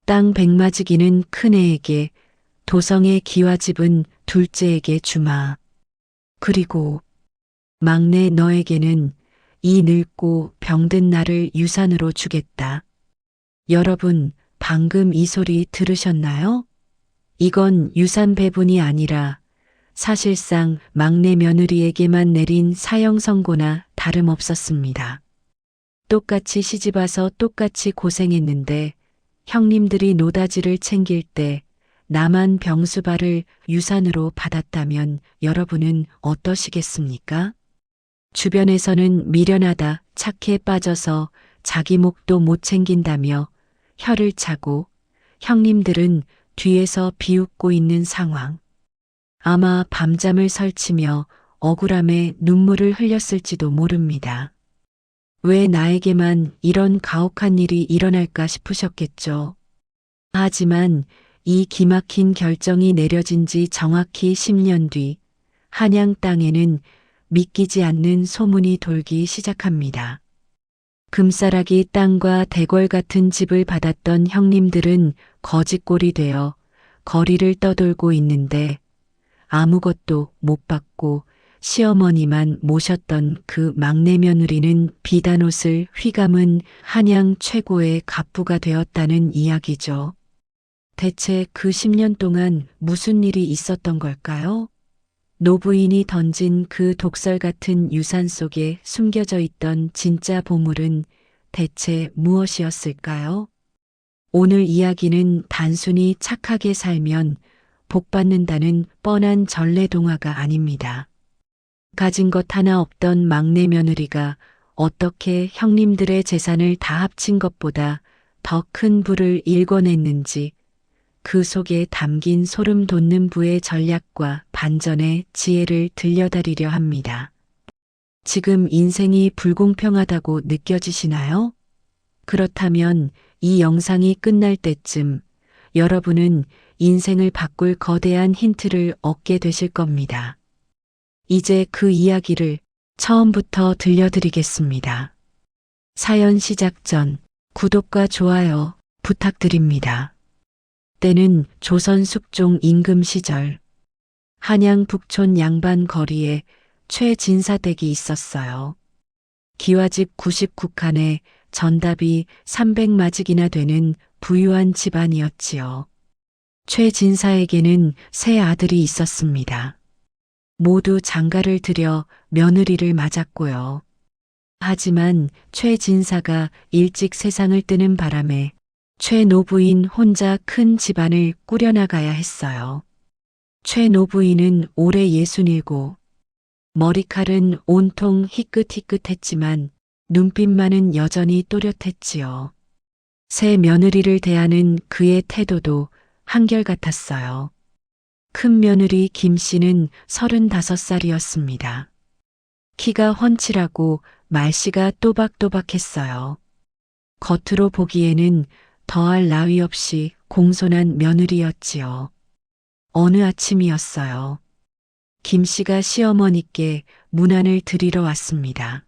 땅 백마지기는 큰애에게, 도성의 기와집은 둘째에게 주마. 그리고 막내 너에게는 이 늙고 병든 나를 유산으로 주겠다. 여러분, 방금 이 소리 들으셨나요? 이건 유산 배분이 아니라 사실상 막내 며느리에게만 내린 사형 선고나 다름없었습니다. 똑같이 시집와서 똑같이 고생했는데 형님들이 노다지를 챙길 때 나만 병수발을 유산으로 받았다면 여러분은 어떠시겠습니까? 주변에서는 미련하다, 착해 빠져서 자기 목도 못 챙긴다며 혀를 차고 형님들은 뒤에서 비웃고 있는 상황. 아마 밤잠을 설치며 억울함에 눈물을 흘렸을지도 모릅니다. 왜 나에게만 이런 가혹한 일이 일어날까 싶으셨겠죠. 하지만 이 기막힌 결정이 내려진 지 정확히 10년 뒤 한양 땅에는 믿기지 않는 소문이 돌기 시작합니다. 금싸라기 땅과 대궐 같은 집을 받았던 형님들은 거지꼴이 되어 거리를 떠돌고 있는데 아무것도 못 받고 시어머니만 모셨던 그 막내 며느리는 비단옷을 휘감은 한양 최고의 갑부가 되었다는 이야기죠. 대체 그 10년 동안 무슨 일이 있었던 걸까요? 노부인이 던진 그 독설 같은 유산 속에 숨겨져 있던 진짜 보물은 대체 무엇이었을까요? 오늘 이야기는 단순히 착하게 살면 복 받는다는 뻔한 전래동화가 아닙니다. 가진 것 하나 없던 막내 며느리가 어떻게 형님들의 재산을 다 합친 것보다 더 큰 부를 일궈냈는지, 그 속에 담긴 소름 돋는 부의 전략과 반전의 지혜를 들려드리려 합니다. 지금 인생이 불공평하다고 느껴지시나요? 그렇다면 이 영상이 끝날 때쯤 여러분은 인생을 바꿀 거대한 힌트를 얻게 되실 겁니다. 이제 그 이야기를 처음부터 들려드리겠습니다. 사연 시작 전 구독과 좋아요 부탁드립니다. 때는 조선 숙종 임금 시절 한양 북촌 양반 거리에 최진사댁이 있었어요. 기와집 99칸에 전답이 300마직이나 되는 부유한 집안이었지요. 최진사에게는 세 아들이 있었습니다. 모두 장가를 들여 며느리를 맞았고요. 하지만 최진사가 일찍 세상을 뜨는 바람에 최노부인 혼자 큰 집안을 꾸려나가야 했어요. 최노부인은 올해 67, 머리칼은 온통 희끗희끗했지만 눈빛만은 여전히 또렷했지요. 새 며느리를 대하는 그의 태도도 한결같았어요. 큰 며느리 김 씨는 35살이었습니다. 키가 훤칠하고 말씨가 또박또박했어요. 겉으로 보기에는 더할 나위 없이 공손한 며느리였지요. 어느 아침이었어요. 김 씨가 시어머니께 문안을 드리러 왔습니다.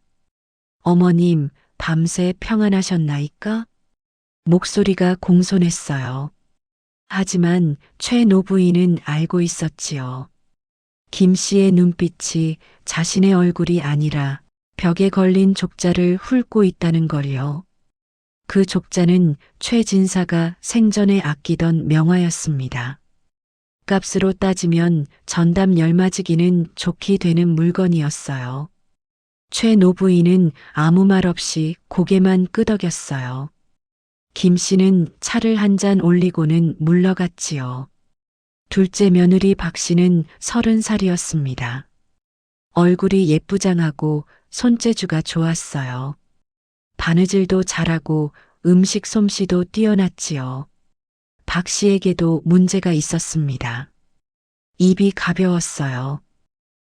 어머님, 밤새 평안하셨나이까? 목소리가 공손했어요. 하지만 최 노부인은 알고 있었지요. 김 씨의 눈빛이 자신의 얼굴이 아니라 벽에 걸린 족자를 훑고 있다는 걸요. 그 족자는 최진사가 생전에 아끼던 명화였습니다. 값으로 따지면 전답 10마지기는 좋게 되는 물건이었어요. 최 노부인은 아무 말 없이 고개만 끄덕였어요. 김 씨는 차를 한 잔 올리고는 물러갔지요. 둘째 며느리 박 씨는 30살이었습니다. 얼굴이 예쁘장하고 손재주가 좋았어요. 바느질도 잘하고 음식 솜씨도 뛰어났지요. 박 씨에게도 문제가 있었습니다. 입이 가벼웠어요.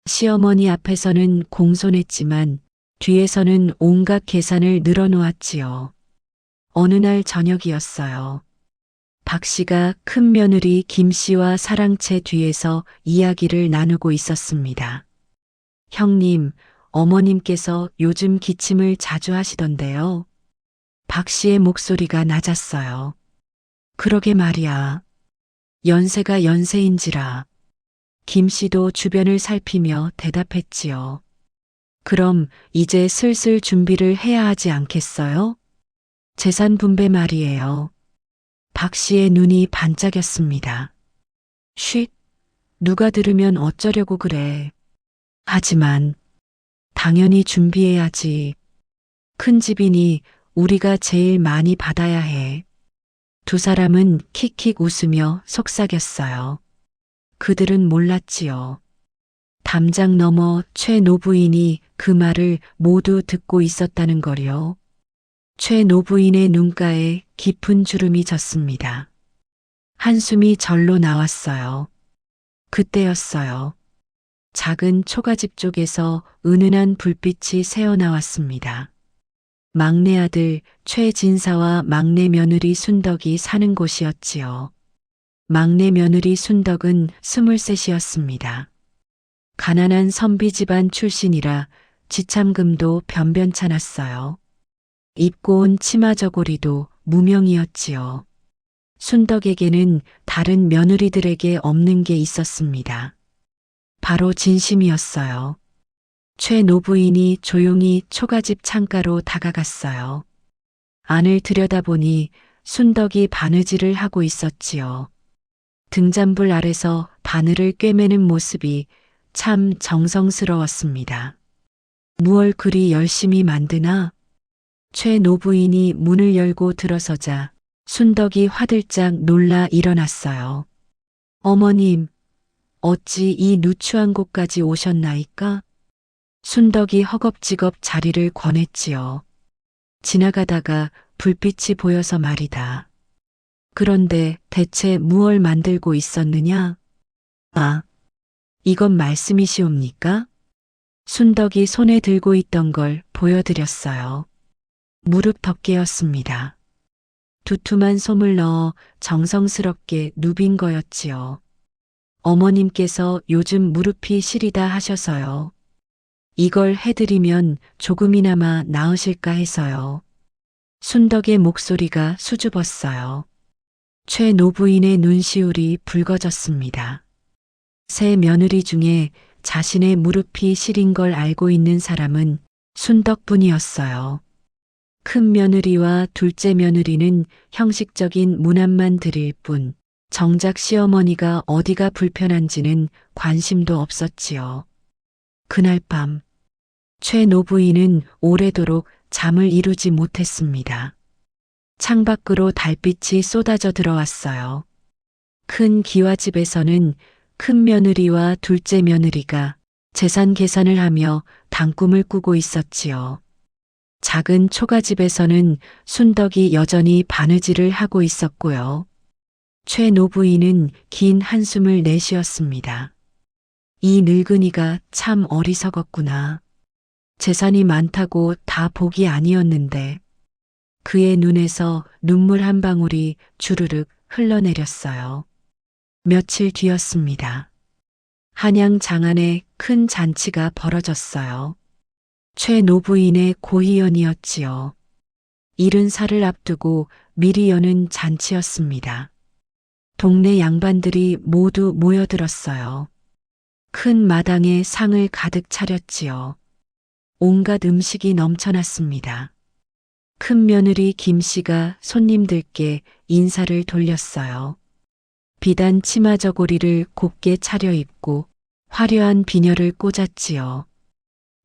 시어머니 앞에서는 공손했지만 뒤에서는 온갖 계산을 늘어놓았지요. 어느 날 저녁이었어요. 박 씨가 큰 며느리 김 씨와 사랑채 뒤에서 이야기를 나누고 있었습니다. 형님, 어머님께서 요즘 기침을 자주 하시던데요. 박 씨의 목소리가 낮았어요. 그러게 말이야. 연세가 연세인지라. 김 씨도 주변을 살피며 대답했지요. 그럼 이제 슬슬 준비를 해야 하지 않겠어요? 재산 분배 말이에요. 박 씨의 눈이 반짝였습니다. 쉿, 누가 들으면 어쩌려고 그래. 하지만 당연히 준비해야지. 큰 집이니 우리가 제일 많이 받아야 해. 두 사람은 킥킥 웃으며 속삭였어요. 그들은 몰랐지요. 담장 너머 최 노부인이 그 말을 모두 듣고 있었다는 거요. 최 노부인의 눈가에 깊은 주름이 졌습니다. 한숨이 절로 나왔어요. 그때였어요. 작은 초가집 쪽에서 은은한 불빛이 새어나왔습니다. 막내 아들 최진사와 막내 며느리 순덕이 사는 곳이었지요. 막내 며느리 순덕은 23이었습니다. 가난한 선비 집안 출신이라 지참금도 변변찮았어요. 입고 온 치마 저고리도 무명이었지요. 순덕에게는 다른 며느리들에게 없는 게 있었습니다. 바로 진심이었어요. 최 노부인이 조용히 초가집 창가로 다가갔어요. 안을 들여다보니 순덕이 바느질을 하고 있었지요. 등잔불 아래서 바늘을 꿰매는 모습이 참 정성스러웠습니다. 무얼 그리 열심히 만드나? 최 노부인이 문을 열고 들어서자 순덕이 화들짝 놀라 일어났어요. 어머님, 어찌 이 누추한 곳까지 오셨나이까? 순덕이 허겁지겁 자리를 권했지요. 지나가다가 불빛이 보여서 말이다. 그런데 대체 무얼 만들고 있었느냐? 아, 이건 말씀이시옵니까? 순덕이 손에 들고 있던 걸 보여드렸어요. 무릎 덮개였습니다. 두툼한 솜을 넣어 정성스럽게 누빈 거였지요. 어머님께서 요즘 무릎이 시리다 하셔서요. 이걸 해드리면 조금이나마 나으실까 해서요. 순덕의 목소리가 수줍었어요. 최 노부인의 눈시울이 붉어졌습니다. 세 며느리 중에 자신의 무릎이 시린 걸 알고 있는 사람은 순덕뿐이었어요. 큰 며느리와 둘째 며느리는 형식적인 문안만 드릴 뿐 정작 시어머니가 어디가 불편한지는 관심도 없었지요. 그날 밤 최 노부인은 오래도록 잠을 이루지 못했습니다. 창밖으로 달빛이 쏟아져 들어왔어요. 큰 기와집에서는 큰 며느리와 둘째 며느리가 재산 계산을 하며 단꿈을 꾸고 있었지요. 작은 초가집에서는 순덕이 여전히 바느질을 하고 있었고요. 최 노부인은 긴 한숨을 내쉬었습니다. 이 늙은이가 참 어리석었구나. 재산이 많다고 다 복이 아니었는데 그의 눈에서 눈물 한 방울이 주르륵 흘러내렸어요. 며칠 뒤였습니다. 한양 장안에 큰 잔치가 벌어졌어요. 최 노부인의 고희연이었지요. 70살을 앞두고 미리 여는 잔치였습니다. 동네 양반들이 모두 모여들었어요. 큰 마당에 상을 가득 차렸지요. 온갖 음식이 넘쳐났습니다. 큰 며느리 김 씨가 손님들께 인사를 돌렸어요. 비단 치마 저고리를 곱게 차려입고 화려한 비녀를 꽂았지요.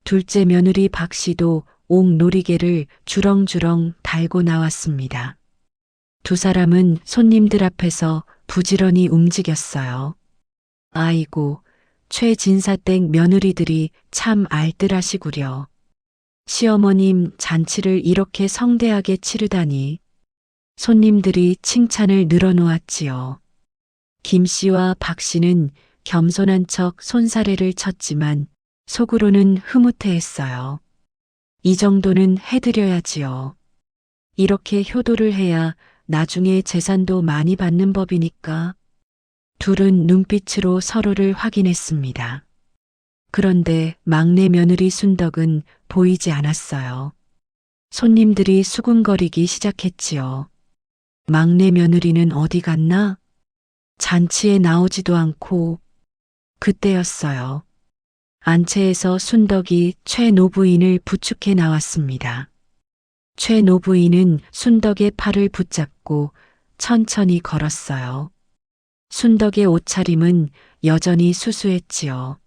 둘째 며느리 박 씨도 옥 놀이개를 주렁주렁 달고 나왔습니다. 두 사람은 손님들 앞에서 부지런히 움직였어요. 아이고, 최진사댁 며느리들이 참 알뜰하시구려. 시어머님 잔치를 이렇게 성대하게 치르다니. 손님들이 칭찬을 늘어놓았지요. 김 씨와 박 씨는 겸손한 척 손사래를 쳤지만 속으로는 흐뭇해했어요. 이 정도는 해드려야지요. 이렇게 효도를 해야 나중에 재산도 많이 받는 법이니까. 둘은 눈빛으로 서로를 확인했습니다. 그런데 막내 며느리 순덕은 보이지 않았어요. 손님들이 수군거리기 시작했지요. 막내 며느리는 어디 갔나? 잔치에 나오지도 않고. 그때였어요. 안채에서 순덕이 최 노부인을 부축해 나왔습니다. 최 노부인은 순덕의 팔을 붙잡고 천천히 걸었어요. 순덕의 옷차림은 여전히 수수했지요.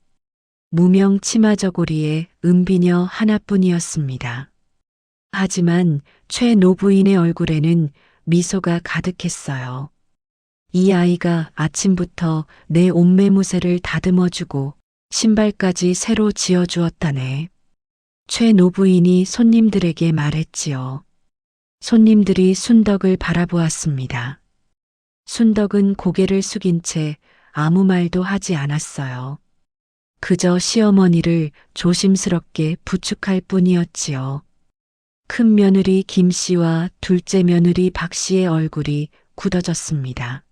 무명 치마 저고리에 은비녀 하나뿐이었습니다. 하지만 최 노부인의 얼굴에는 미소가 가득했어요. 이 아이가 아침부터 내 옷매무새를 다듬어주고 신발까지 새로 지어주었다네. 최 노부인이 손님들에게 말했지요. 손님들이 순덕을 바라보았습니다. 순덕은 고개를 숙인 채 아무 말도 하지 않았어요. 그저 시어머니를 조심스럽게 부축할 뿐이었지요. 큰 며느리 김 씨와 둘째 며느리 박 씨의 얼굴이 굳어졌습니다.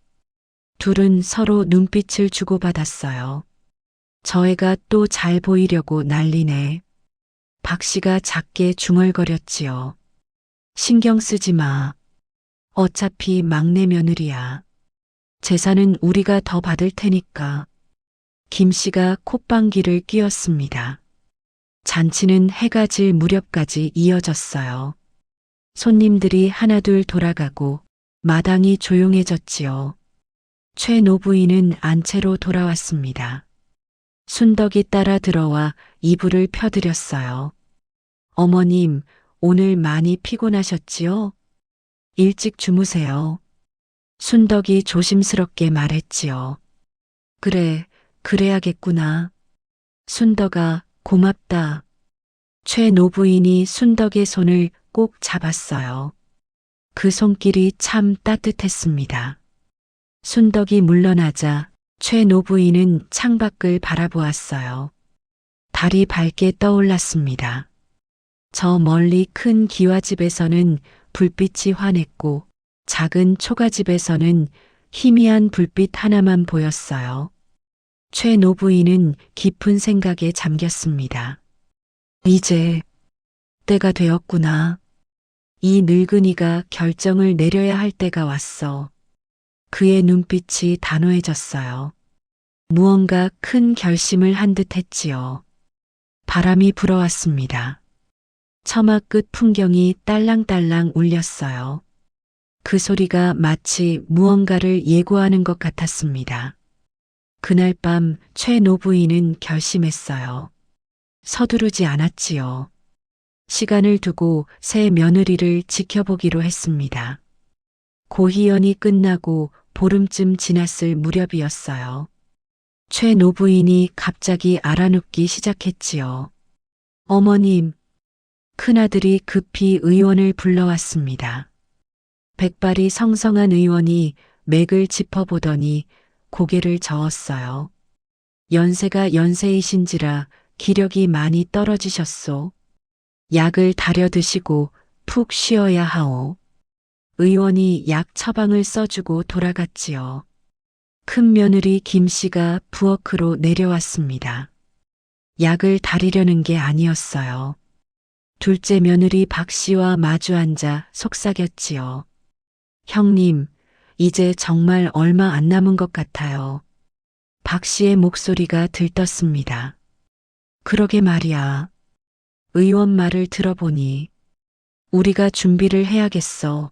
둘은 서로 눈빛을 주고받았어요. 저 애가 또 잘 보이려고 난리네. 박 씨가 작게 중얼거렸지요. 신경 쓰지 마. 어차피 막내 며느리야. 재산은 우리가 더 받을 테니까. 김 씨가 콧방귀를 뀌었습니다. 잔치는 해가 질 무렵까지 이어졌어요. 손님들이 하나둘 돌아가고 마당이 조용해졌지요. 최 노부인은 안채로 돌아왔습니다. 순덕이 따라 들어와 이불을 펴드렸어요. 어머님, 오늘 많이 피곤하셨지요? 일찍 주무세요. 순덕이 조심스럽게 말했지요. 그래, 그래야겠구나. 순덕아, 고맙다. 최 노부인이 순덕의 손을 꼭 잡았어요. 그 손길이 참 따뜻했습니다. 순덕이 물러나자 최 노부인은 창밖을 바라보았어요. 달이 밝게 떠올랐습니다. 저 멀리 큰 기와집에서는 불빛이 환했고 작은 초가집에서는 희미한 불빛 하나만 보였어요. 최 노부인은 깊은 생각에 잠겼습니다. 이제 때가 되었구나. 이 늙은이가 결정을 내려야 할 때가 왔어. 그의 눈빛이 단호해졌어요. 무언가 큰 결심을 한 듯 했지요. 바람이 불어왔습니다. 처마 끝 풍경이 딸랑딸랑 울렸어요. 그 소리가 마치 무언가를 예고하는 것 같았습니다. 그날 밤 최 노부인은 결심했어요. 서두르지 않았지요. 시간을 두고 새 며느리를 지켜보기로 했습니다. 고희연이 끝나고 보름쯤 지났을 무렵이었어요. 최 노부인이 갑자기 알아눕기 시작했지요. 어머님, 큰아들이 급히 의원을 불러왔습니다. 백발이 성성한 의원이 맥을 짚어보더니 고개를 저었어요. 연세가 연세이신지라 기력이 많이 떨어지셨소. 약을 다려 드시고 푹 쉬어야 하오. 의원이 약 처방을 써주고 돌아갔지요. 큰 며느리 김 씨가 부엌으로 내려왔습니다. 약을 다리려는 게 아니었어요. 둘째 며느리 박 씨와 마주 앉아 속삭였지요. 형님, 이제 정말 얼마 안 남은 것 같아요. 박 씨의 목소리가 들떴습니다. 그러게 말이야. 의원 말을 들어보니 우리가 준비를 해야겠어.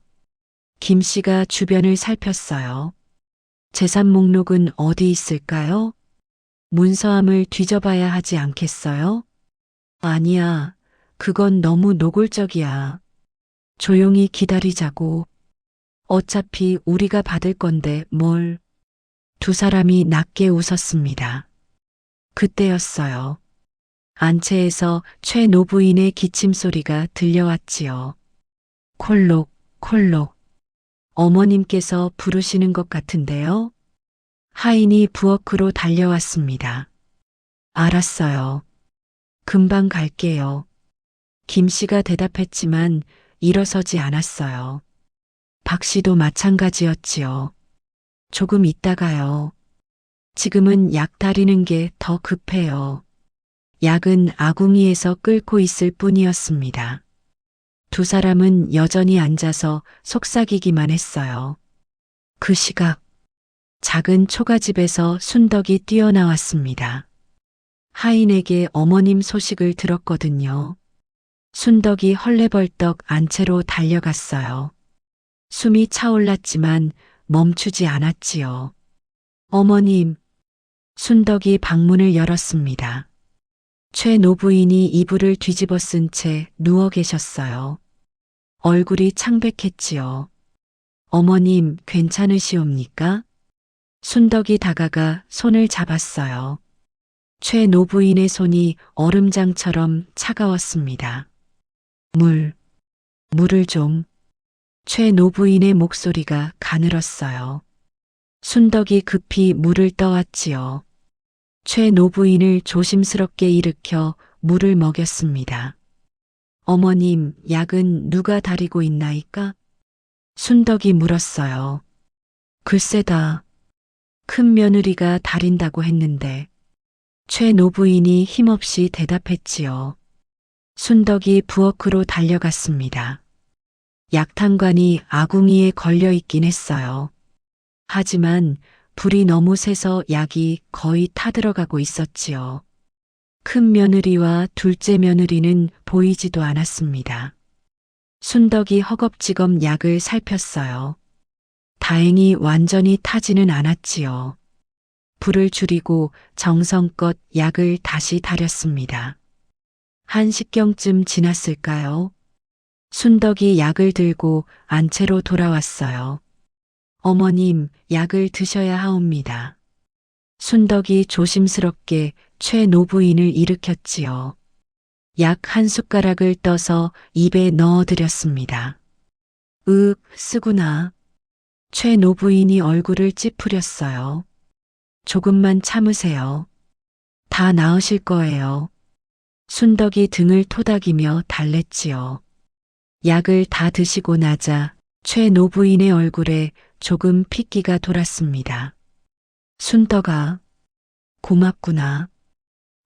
김 씨가 주변을 살폈어요. 재산 목록은 어디 있을까요? 문서함을 뒤져봐야 하지 않겠어요? 아니야. 그건 너무 노골적이야. 조용히 기다리자고. 어차피 우리가 받을 건데 뭘. 두 사람이 낮게 웃었습니다. 그때였어요. 안채에서 최 노부인의 기침 소리가 들려왔지요. 콜록, 콜록. 어머님께서 부르시는 것 같은데요? 하인이 부엌으로 달려왔습니다. 알았어요. 금방 갈게요. 김 씨가 대답했지만 일어서지 않았어요. 박 씨도 마찬가지였지요. 조금 있다가요. 지금은 약 다리는 게 더 급해요. 약은 아궁이에서 끓고 있을 뿐이었습니다. 두 사람은 여전히 앉아서 속삭이기만 했어요. 그 시각 작은 초가집에서 순덕이 뛰어나왔습니다. 하인에게 어머님 소식을 들었거든요. 순덕이 헐레벌떡 안채로 달려갔어요. 숨이 차올랐지만 멈추지 않았지요. 어머님, 순덕이 방문을 열었습니다. 최 노부인이 이불을 뒤집어 쓴 채 누워 계셨어요. 얼굴이 창백했지요. 어머님, 괜찮으시옵니까? 순덕이 다가가 손을 잡았어요. 최 노부인의 손이 얼음장처럼 차가웠습니다. 물을 좀. 최 노부인의 목소리가 가늘었어요. 순덕이 급히 물을 떠왔지요. 최 노부인을 조심스럽게 일으켜 물을 먹였습니다. 어머님, 약은 누가 다리고 있나이까? 순덕이 물었어요. 글쎄다. 큰 며느리가 다린다고 했는데. 최 노부인이 힘없이 대답했지요. 순덕이 부엌으로 달려갔습니다. 약탕관이 아궁이에 걸려 있긴 했어요. 하지만 불이 너무 세서 약이 거의 타들어가고 있었지요. 큰 며느리와 둘째 며느리는 보이지도 않았습니다. 순덕이 허겁지겁 약을 살폈어요. 다행히 완전히 타지는 않았지요. 불을 줄이고 정성껏 약을 다시 다렸습니다. 1시경쯤 지났을까요? 순덕이 약을 들고 안채로 돌아왔어요. 어머님, 약을 드셔야 하옵니다. 순덕이 조심스럽게 최 노부인을 일으켰지요. 약 1숟가락을 떠서 입에 넣어드렸습니다. 쓰구나. 최 노부인이 얼굴을 찌푸렸어요. 조금만 참으세요. 다 나으실 거예요. 순덕이 등을 토닥이며 달랬지요. 약을 다 드시고 나자 최 노부인의 얼굴에 조금 핏기가 돌았습니다. 순덕아, 고맙구나.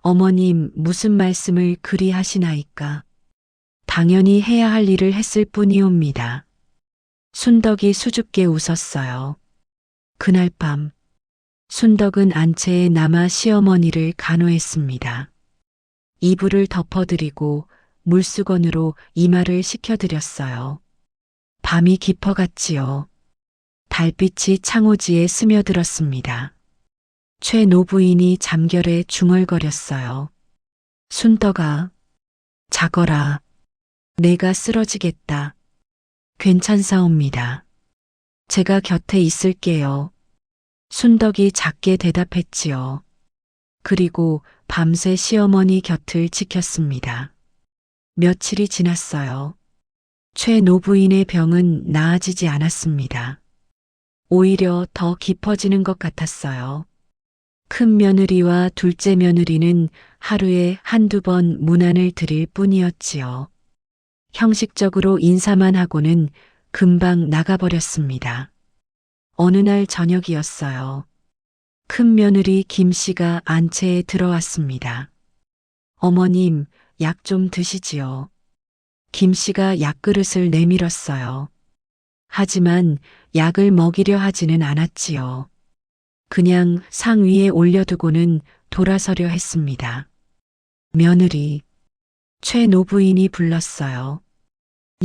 어머님 무슨 말씀을 그리 하시나이까. 당연히 해야 할 일을 했을 뿐이옵니다. 순덕이 수줍게 웃었어요. 그날 밤 순덕은 안채에 남아 시어머니를 간호했습니다. 이불을 덮어드리고 물수건으로 이마를 식혀드렸어요. 밤이 깊어갔지요. 달빛이 창호지에 스며들었습니다. 최 노부인이 잠결에 중얼거렸어요. 순덕아, 자거라. 내가 쓰러지겠다. 괜찮사옵니다. 제가 곁에 있을게요. 순덕이 작게 대답했지요. 그리고 밤새 시어머니 곁을 지켰습니다. 며칠이 지났어요. 최 노부인의 병은 나아지지 않았습니다. 오히려 더 깊어지는 것 같았어요. 큰 며느리와 둘째 며느리는 하루에 한두 번 문안을 드릴 뿐이었지요. 형식적으로 인사만 하고는 금방 나가버렸습니다. 어느 날 저녁이었어요. 큰 며느리 김 씨가 안채에 들어왔습니다. 어머님, 약 좀 드시지요. 김 씨가 약그릇을 내밀었어요. 하지만 약을 먹이려 하지는 않았지요. 그냥 상 위에 올려두고는 돌아서려 했습니다. 며느리, 최 노부인이 불렀어요.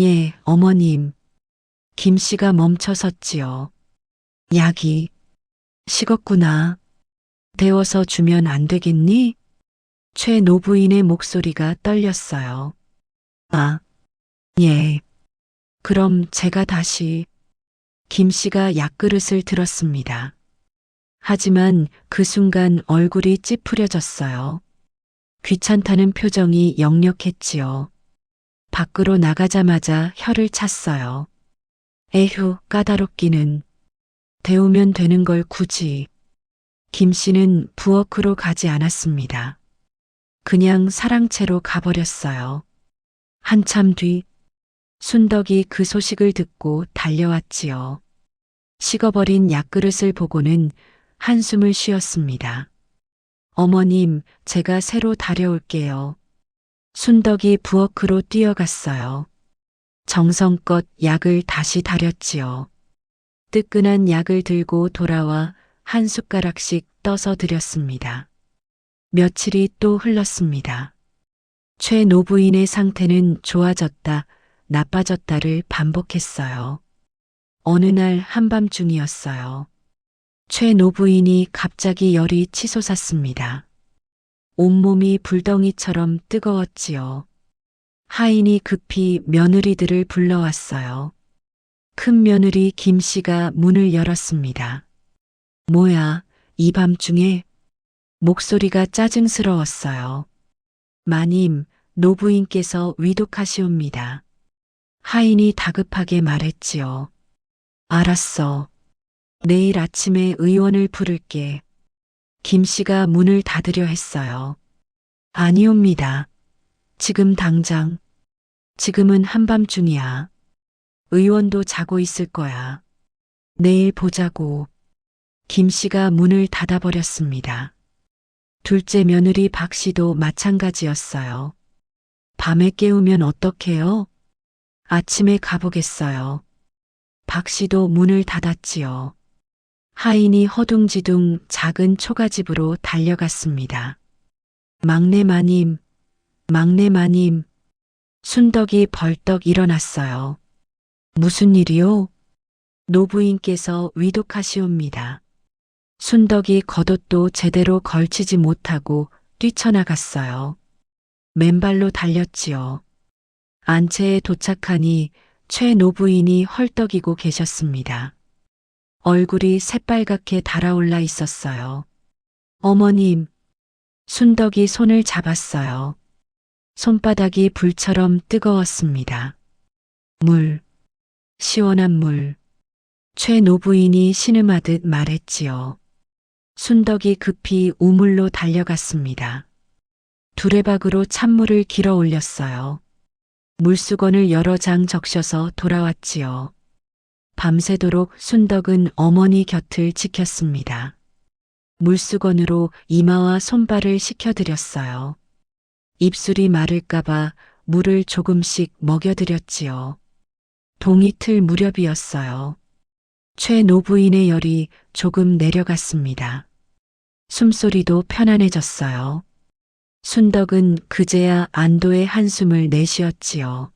예, 어머님. 김 씨가 멈춰섰지요. 약이 식었구나. 데워서 주면 안 되겠니? 최 노부인의 목소리가 떨렸어요. 아, 예. 그럼 제가 다시. 김 씨가 약그릇을 들었습니다. 하지만 그 순간 얼굴이 찌푸려졌어요. 귀찮다는 표정이 역력했지요. 밖으로 나가자마자 혀를 찼어요. 에휴, 까다롭기는. 데우면 되는 걸 굳이. 김 씨는 부엌으로 가지 않았습니다. 그냥 사랑채로 가버렸어요. 한참 뒤 순덕이 그 소식을 듣고 달려왔지요. 식어버린 약그릇을 보고는 한숨을 쉬었습니다. 어머님, 제가 새로 다려올게요. 순덕이 부엌으로 뛰어갔어요. 정성껏 약을 다시 다렸지요. 뜨끈한 약을 들고 돌아와 한 숟가락씩 떠서 드렸습니다. 며칠이 또 흘렀습니다. 최 노부인의 상태는 좋아졌다, 나빠졌다를 반복했어요. 어느 날 한밤중이었어요. 최 노부인이 갑자기 열이 치솟았습니다. 온몸이 불덩이처럼 뜨거웠지요. 하인이 급히 며느리들을 불러왔어요. 큰 며느리 김 씨가 문을 열었습니다. 뭐야, 이 밤중에? 목소리가 짜증스러웠어요. 마님, 노부인께서 위독하시옵니다. 하인이 다급하게 말했지요. 알았어. 내일 아침에 의원을 부를게. 김 씨가 문을 닫으려 했어요. 아니옵니다. 지금 당장. 지금은 한밤중이야. 의원도 자고 있을 거야. 내일 보자고. 김 씨가 문을 닫아버렸습니다. 둘째 며느리 박 씨도 마찬가지였어요. 밤에 깨우면 어떡해요? 아침에 가보겠어요. 박 씨도 문을 닫았지요. 하인이 허둥지둥 작은 초가집으로 달려갔습니다. 막내 마님, 막내 마님. 순덕이 벌떡 일어났어요. 무슨 일이요? 노부인께서 위독하시옵니다. 순덕이 겉옷도 제대로 걸치지 못하고 뛰쳐나갔어요. 맨발로 달렸지요. 안채에 도착하니 최 노부인이 헐떡이고 계셨습니다. 얼굴이 새빨갛게 달아올라 있었어요. 어머님, 순덕이 손을 잡았어요. 손바닥이 불처럼 뜨거웠습니다. 물, 시원한 물. 최 노부인이 신음하듯 말했지요. 순덕이 급히 우물로 달려갔습니다. 두레박으로 찬물을 길어 올렸어요. 물수건을 여러 장 적셔서 돌아왔지요. 밤새도록 순덕은 어머니 곁을 지켰습니다. 물수건으로 이마와 손발을 식혀드렸어요. 입술이 마를까봐 물을 조금씩 먹여드렸지요. 동이틀 무렵이었어요. 최 노부인의 열이 조금 내려갔습니다. 숨소리도 편안해졌어요. 순덕은 그제야 안도의 한숨을 내쉬었지요.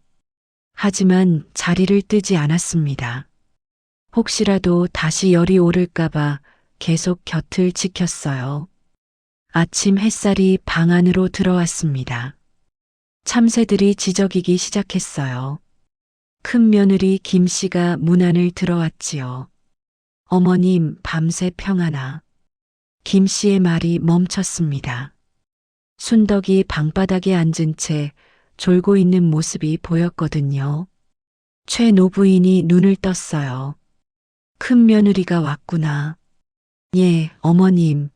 하지만 자리를 뜨지 않았습니다. 혹시라도 다시 열이 오를까봐 계속 곁을 지켰어요. 아침 햇살이 방 안으로 들어왔습니다. 참새들이 지저귀기 시작했어요. 큰 며느리 김 씨가 문 안을 들어왔지요. 어머님, 밤새 평안아. 김 씨의 말이 멈췄습니다. 순덕이 방바닥에 앉은 채 졸고 있는 모습이 보였거든요. 최 노부인이 눈을 떴어요. 큰 며느리가 왔구나. 예, 어머님.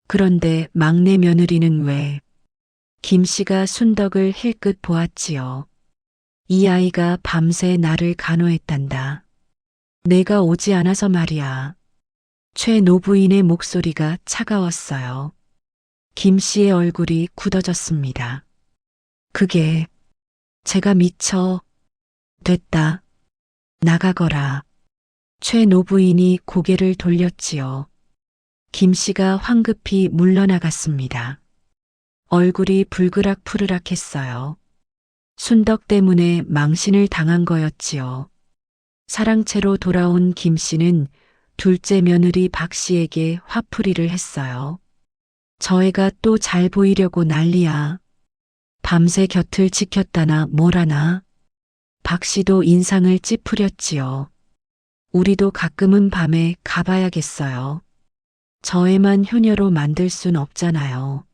그런데 막내 며느리는 왜? 김 씨가 순덕을 힐끗 보았지요. 이 아이가 밤새 나를 간호했단다. 내가 오지 않아서 말이야. 최 노부인의 목소리가 차가웠어요. 김 씨의 얼굴이 굳어졌습니다. 그게 제가 미쳐. 됐다. 나가거라. 최 노부인이 고개를 돌렸지요. 김 씨가 황급히 물러나갔습니다. 얼굴이 불그락푸르락 했어요. 순덕 때문에 망신을 당한 거였지요. 사랑채로 돌아온 김 씨는 둘째 며느리 박 씨에게 화풀이를 했어요. 저 애가 또 잘 보이려고 난리야. 밤새 곁을 지켰다나 뭐라나. 박 씨도 인상을 찌푸렸지요. 우리도 가끔은 밤에 가봐야겠어요. 저 애만 효녀로 만들 순 없잖아요.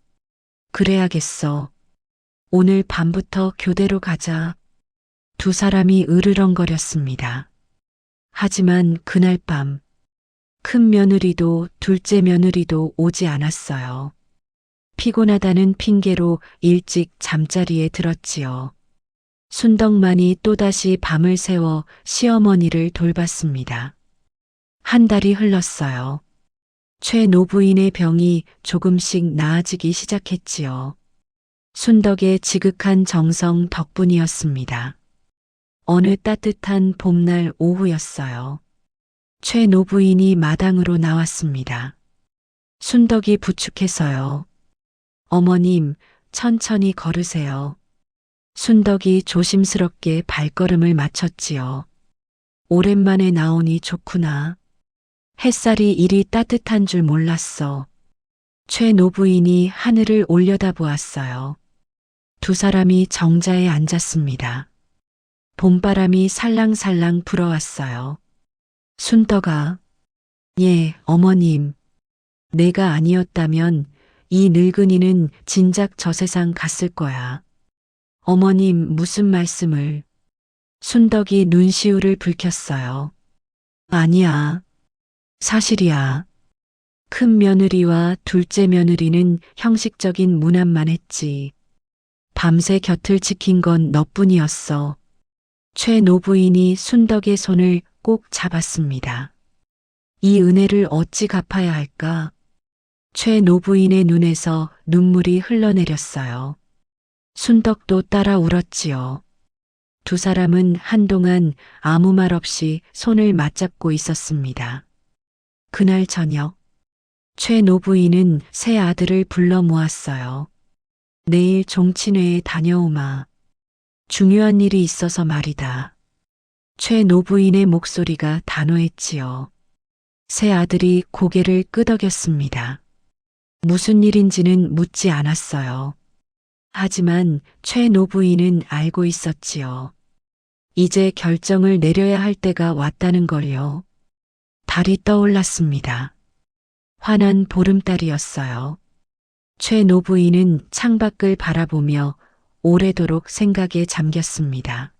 그래야겠어. 오늘 밤부터 교대로 가자. 두 사람이 으르렁거렸습니다. 하지만 그날 밤, 큰 며느리도 둘째 며느리도 오지 않았어요. 피곤하다는 핑계로 일찍 잠자리에 들었지요. 순덕만이 또다시 밤을 새워 시어머니를 돌봤습니다. 한 달이 흘렀어요. 최 노부인의 병이 조금씩 나아지기 시작했지요. 순덕의 지극한 정성 덕분이었습니다. 어느 따뜻한 봄날 오후였어요. 최 노부인이 마당으로 나왔습니다. 순덕이 부축해서요. 어머님, 천천히 걸으세요. 순덕이 조심스럽게 발걸음을 맞췄지요. 오랜만에 나오니 좋구나. 햇살이 이리 따뜻한 줄 몰랐어. 최 노부인이 하늘을 올려다보았어요. 두 사람이 정자에 앉았습니다. 봄바람이 살랑살랑 불어왔어요. 순덕아, 예, 어머님. 내가 아니었다면 이 늙은이는 진작 저 세상 갔을 거야. 어머님 무슨 말씀을. 순덕이 눈시울을 붉혔어요. 아니야. 사실이야. 큰 며느리와 둘째 며느리는 형식적인 무난만 했지. 밤새 곁을 지킨 건 너뿐이었어. 최 노부인이 순덕의 손을 꼭 잡았습니다. 이 은혜를 어찌 갚아야 할까? 최 노부인의 눈에서 눈물이 흘러내렸어요. 순덕도 따라 울었지요. 두 사람은 한동안 아무 말 없이 손을 맞잡고 있었습니다. 그날 저녁, 최 노부인은 새 아들을 불러 모았어요. 내일 종친회에 다녀오마. 중요한 일이 있어서 말이다. 최 노부인의 목소리가 단호했지요. 새 아들이 고개를 끄덕였습니다. 무슨 일인지는 묻지 않았어요. 하지만 최 노부인은 알고 있었지요. 이제 결정을 내려야 할 때가 왔다는 걸요. 달이 떠올랐습니다. 환한 보름달이었어요. 최 노부인은 창밖을 바라보며 오래도록 생각에 잠겼습니다.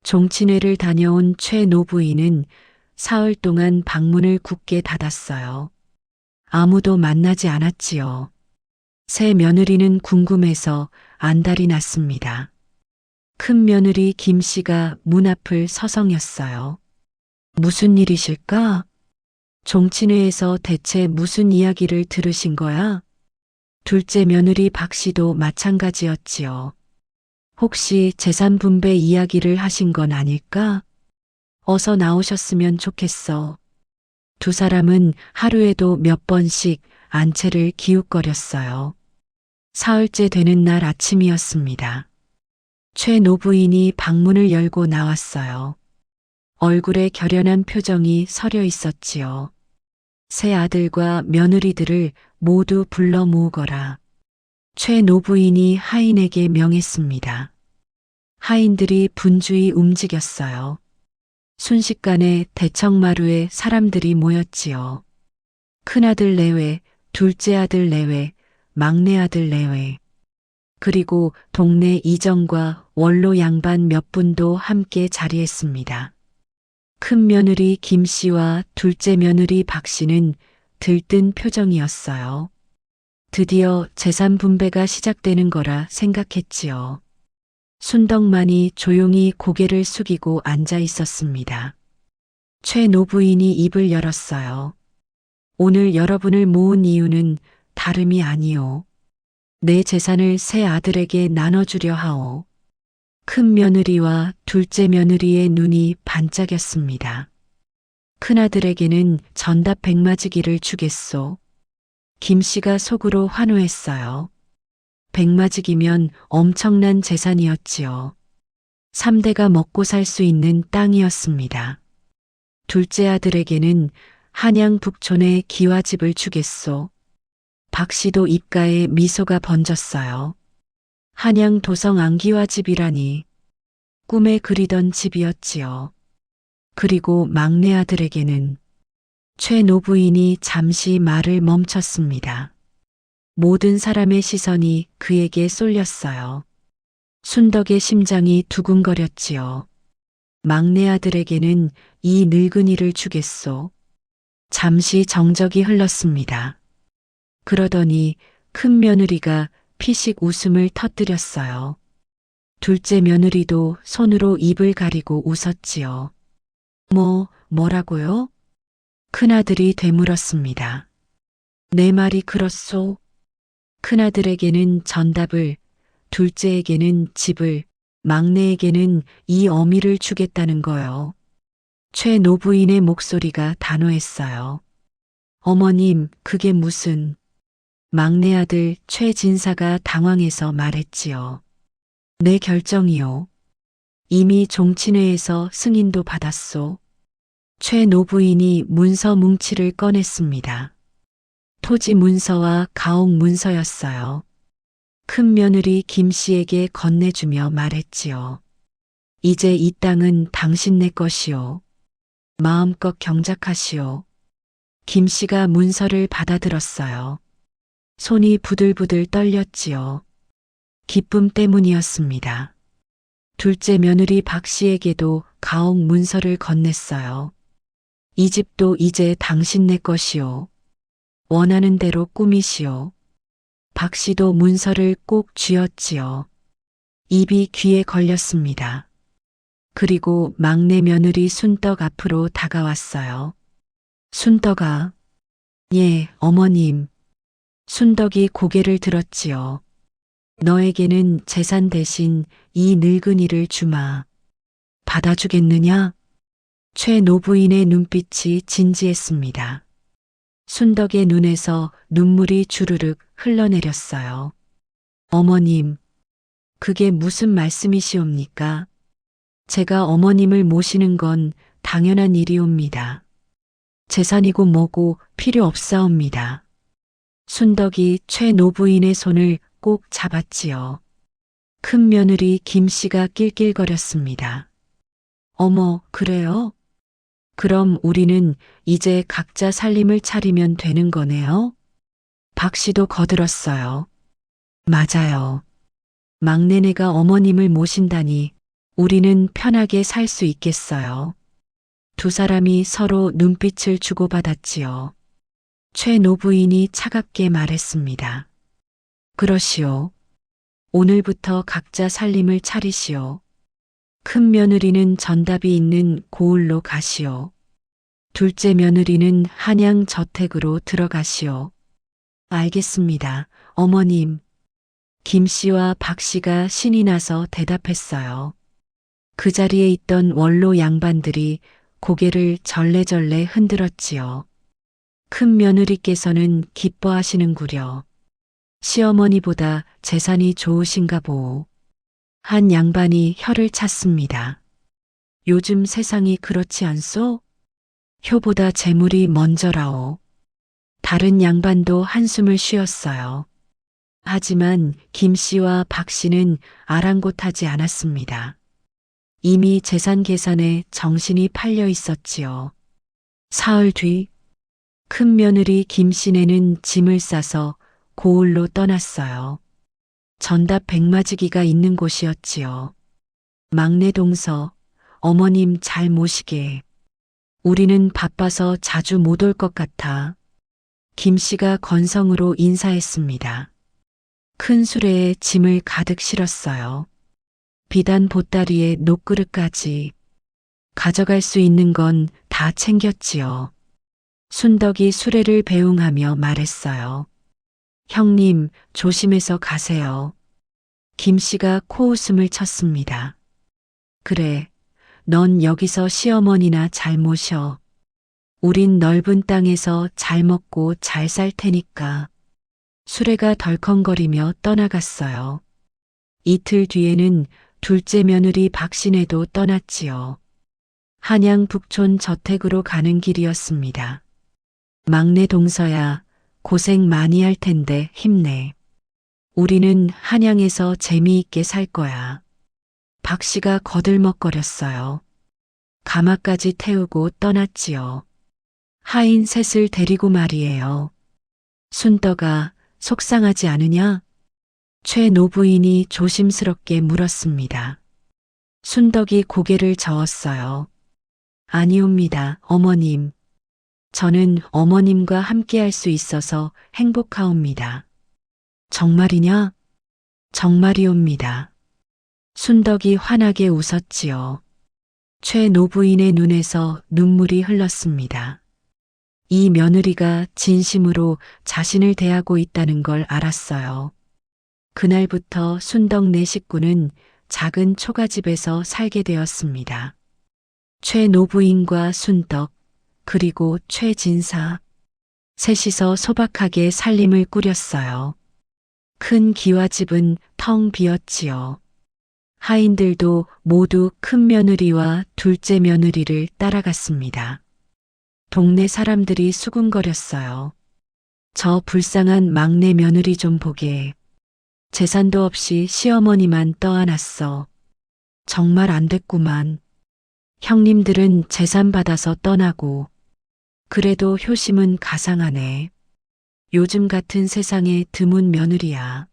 종친회를 다녀온 최 노부인은 사흘 동안 방문을 굳게 닫았어요. 아무도 만나지 않았지요. 새 며느리는 궁금해서 안달이 났습니다. 큰 며느리 김 씨가 문 앞을 서성였어요. 무슨 일이실까? 종친회에서 대체 무슨 이야기를 들으신 거야? 둘째 며느리 박 씨도 마찬가지였지요. 혹시 재산 분배 이야기를 하신 건 아닐까? 어서 나오셨으면 좋겠어. 두 사람은 하루에도 몇 번씩 안채를 기웃거렸어요. 사흘째 되는 날 아침이었습니다. 최 노부인이 방문을 열고 나왔어요. 얼굴에 결연한 표정이 서려 있었지요. 새 아들과 며느리들을 모두 불러 모으거라. 최 노부인이 하인에게 명했습니다. 하인들이 분주히 움직였어요. 순식간에 대청마루에 사람들이 모였지요. 큰아들 내외, 둘째 아들 내외, 막내 아들 내외. 그리고 동네 이정과 원로 양반 몇 분도 함께 자리했습니다. 큰 며느리 김 씨와 둘째 며느리 박 씨는 들뜬 표정이었어요. 드디어 재산 분배가 시작되는 거라 생각했지요. 순덕만이 조용히 고개를 숙이고 앉아 있었습니다. 최 노부인이 입을 열었어요. 오늘 여러분을 모은 이유는 다름이 아니오. 내 재산을 새 아들에게 나눠주려 하오. 큰 며느리와 둘째 며느리의 눈이 반짝였습니다. 큰아들에게는 전답 백마지기를 주겠소. 김 씨가 속으로 환호했어요. 백마지기면 엄청난 재산이었지요. 3대가 먹고 살 수 있는 땅이었습니다. 둘째 아들에게는 한양 북촌에 기와집을 주겠소. 박 씨도 입가에 미소가 번졌어요. 한양 도성 안기와집이라니 꿈에 그리던 집이었지요. 그리고 막내 아들에게는 최 노부인이 잠시 말을 멈췄습니다. 모든 사람의 시선이 그에게 쏠렸어요. 순덕의 심장이 두근거렸지요. 막내 아들에게는 이 늙은이를 주겠소. 잠시 정적이 흘렀습니다. 그러더니 큰 며느리가 피식 웃음을 터뜨렸어요. 둘째 며느리도 손으로 입을 가리고 웃었지요. 뭐라고요? 큰아들이 되물었습니다. 내 말이 그렇소? 큰아들에게는 전답을, 둘째에게는 집을, 막내에게는 이 어미를 주겠다는 거요. 최 노부인의 목소리가 단호했어요. 어머님, 그게 무슨... 막내 아들 최진사가 당황해서 말했지요. 내 결정이요. 이미 종친회에서 승인도 받았소. 최 노부인이 문서 뭉치를 꺼냈습니다. 토지 문서와 가옥 문서였어요. 큰 며느리 김 씨에게 건네주며 말했지요. 이제 이 땅은 당신네 것이요. 마음껏 경작하시오. 김 씨가 문서를 받아들었어요. 손이 부들부들 떨렸지요. 기쁨 때문이었습니다. 둘째 며느리 박 씨에게도 가옥 문서를 건넸어요. 이 집도 이제 당신네 것이요. 원하는 대로 꾸미시오. 박 씨도 문서를 꼭 쥐었지요. 입이 귀에 걸렸습니다. 그리고 막내 며느리 순떡 앞으로 다가왔어요. 순떡아. 예, 어머님. 순덕이 고개를 들었지요. 너에게는 재산 대신 이 늙은이를 주마. 받아주겠느냐? 최 노부인의 눈빛이 진지했습니다. 순덕의 눈에서 눈물이 주르륵 흘러내렸어요. 어머님, 그게 무슨 말씀이시옵니까? 제가 어머님을 모시는 건 당연한 일이옵니다. 재산이고 뭐고 필요 없사옵니다. 순덕이 최 노부인의 손을 꼭 잡았지요. 큰 며느리 김 씨가 낄낄거렸습니다. 어머, 그래요? 그럼 우리는 이제 각자 살림을 차리면 되는 거네요? 박 씨도 거들었어요. 맞아요. 막내네가 어머님을 모신다니 우리는 편하게 살 수 있겠어요. 두 사람이 서로 눈빛을 주고받았지요. 최 노부인이 차갑게 말했습니다. 그러시오. 오늘부터 각자 살림을 차리시오. 큰 며느리는 전답이 있는 고을로 가시오. 둘째 며느리는 한양 저택으로 들어가시오. 알겠습니다, 어머님. 김 씨와 박 씨가 신이 나서 대답했어요. 그 자리에 있던 원로 양반들이 고개를 절레절레 흔들었지요. 큰 며느리께서는 기뻐하시는구려. 시어머니보다 재산이 좋으신가 보오. 한 양반이 혀를 찼습니다. 요즘 세상이 그렇지 않소? 효보다 재물이 먼저라오. 다른 양반도 한숨을 쉬었어요. 하지만 김 씨와 박 씨는 아랑곳하지 않았습니다. 이미 재산 계산에 정신이 팔려 있었지요. 사흘 뒤, 큰 며느리 김 씨네는 짐을 싸서 고을로 떠났어요. 전답 백마지기가 있는 곳이었지요. 막내 동서, 어머님 잘 모시게. 우리는 바빠서 자주 못 올 것 같아. 김 씨가 건성으로 인사했습니다. 큰 수레에 짐을 가득 실었어요. 비단 보따리에 녹그릇까지. 가져갈 수 있는 건 다 챙겼지요. 순덕이 수레를 배웅하며 말했어요. 형님, 조심해서 가세요. 김 씨가 코웃음을 쳤습니다. 그래, 넌 여기서 시어머니나 잘 모셔. 우린 넓은 땅에서 잘 먹고 잘 살 테니까. 수레가 덜컹거리며 떠나갔어요. 이틀 뒤에는 둘째 며느리 박신혜도 떠났지요. 한양 북촌 저택으로 가는 길이었습니다. 막내 동서야, 고생 많이 할 텐데 힘내. 우리는 한양에서 재미있게 살 거야. 박 씨가 거들먹거렸어요. 가마까지 태우고 떠났지요. 하인 셋을 데리고 말이에요. 순떡아, 속상하지 않으냐? 최 노부인이 조심스럽게 물었습니다. 순덕이 고개를 저었어요. 아니옵니다, 어머님. 저는 어머님과 함께할 수 있어서 행복하옵니다. 정말이냐? 정말이옵니다. 순덕이 환하게 웃었지요. 최 노부인의 눈에서 눈물이 흘렀습니다. 이 며느리가 진심으로 자신을 대하고 있다는 걸 알았어요. 그날부터 순덕 네 식구는 작은 초가집에서 살게 되었습니다. 최 노부인과 순덕, 그리고 최진사, 셋이서 소박하게 살림을 꾸렸어요. 큰 기와집은 텅 비었지요. 하인들도 모두 큰 며느리와 둘째 며느리를 따라갔습니다. 동네 사람들이 수군거렸어요. 저 불쌍한 막내 며느리 좀 보게. 재산도 없이 시어머니만 떠안았어. 정말 안 됐구만. 형님들은 재산 받아서 떠나고, 그래도 효심은 가상하네. 요즘 같은 세상에 드문 며느리야.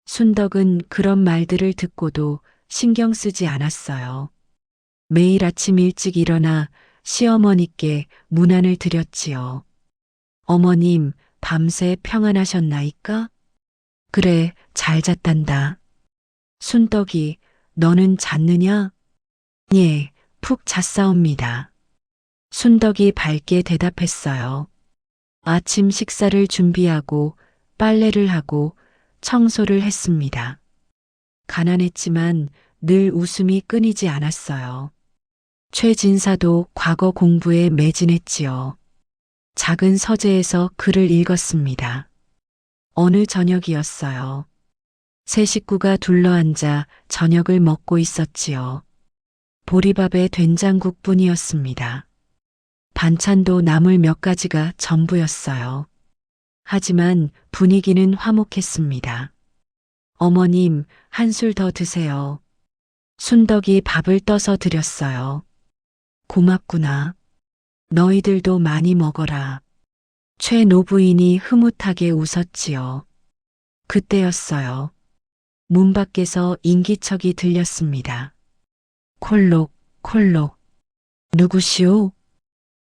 순덕은 그런 말들을 듣고도 신경 쓰지 않았어요. 매일 아침 일찍 일어나 시어머니께 문안을 드렸지요. 어머님, 밤새 평안하셨나이까? 그래, 잘 잤단다. 순덕이, 너는 잤느냐? 예, 푹 잤사옵니다. 순덕이 밝게 대답했어요. 아침 식사를 준비하고 빨래를 하고 청소를 했습니다. 가난했지만 늘 웃음이 끊이지 않았어요. 최진사도 과거 공부에 매진했지요. 작은 서재에서 글을 읽었습니다. 어느 저녁이었어요. 세 식구가 둘러앉아 저녁을 먹고 있었지요. 보리밥에 된장국뿐이었습니다. 반찬도 나물 몇 가지가 전부였어요. 하지만 분위기는 화목했습니다. 어머님, 한술 더 드세요. 순덕이 밥을 떠서 드렸어요. 고맙구나. 너희들도 많이 먹어라. 최 노부인이 흐뭇하게 웃었지요. 그때였어요. 문 밖에서 인기척이 들렸습니다. 콜록, 콜록. 누구시오?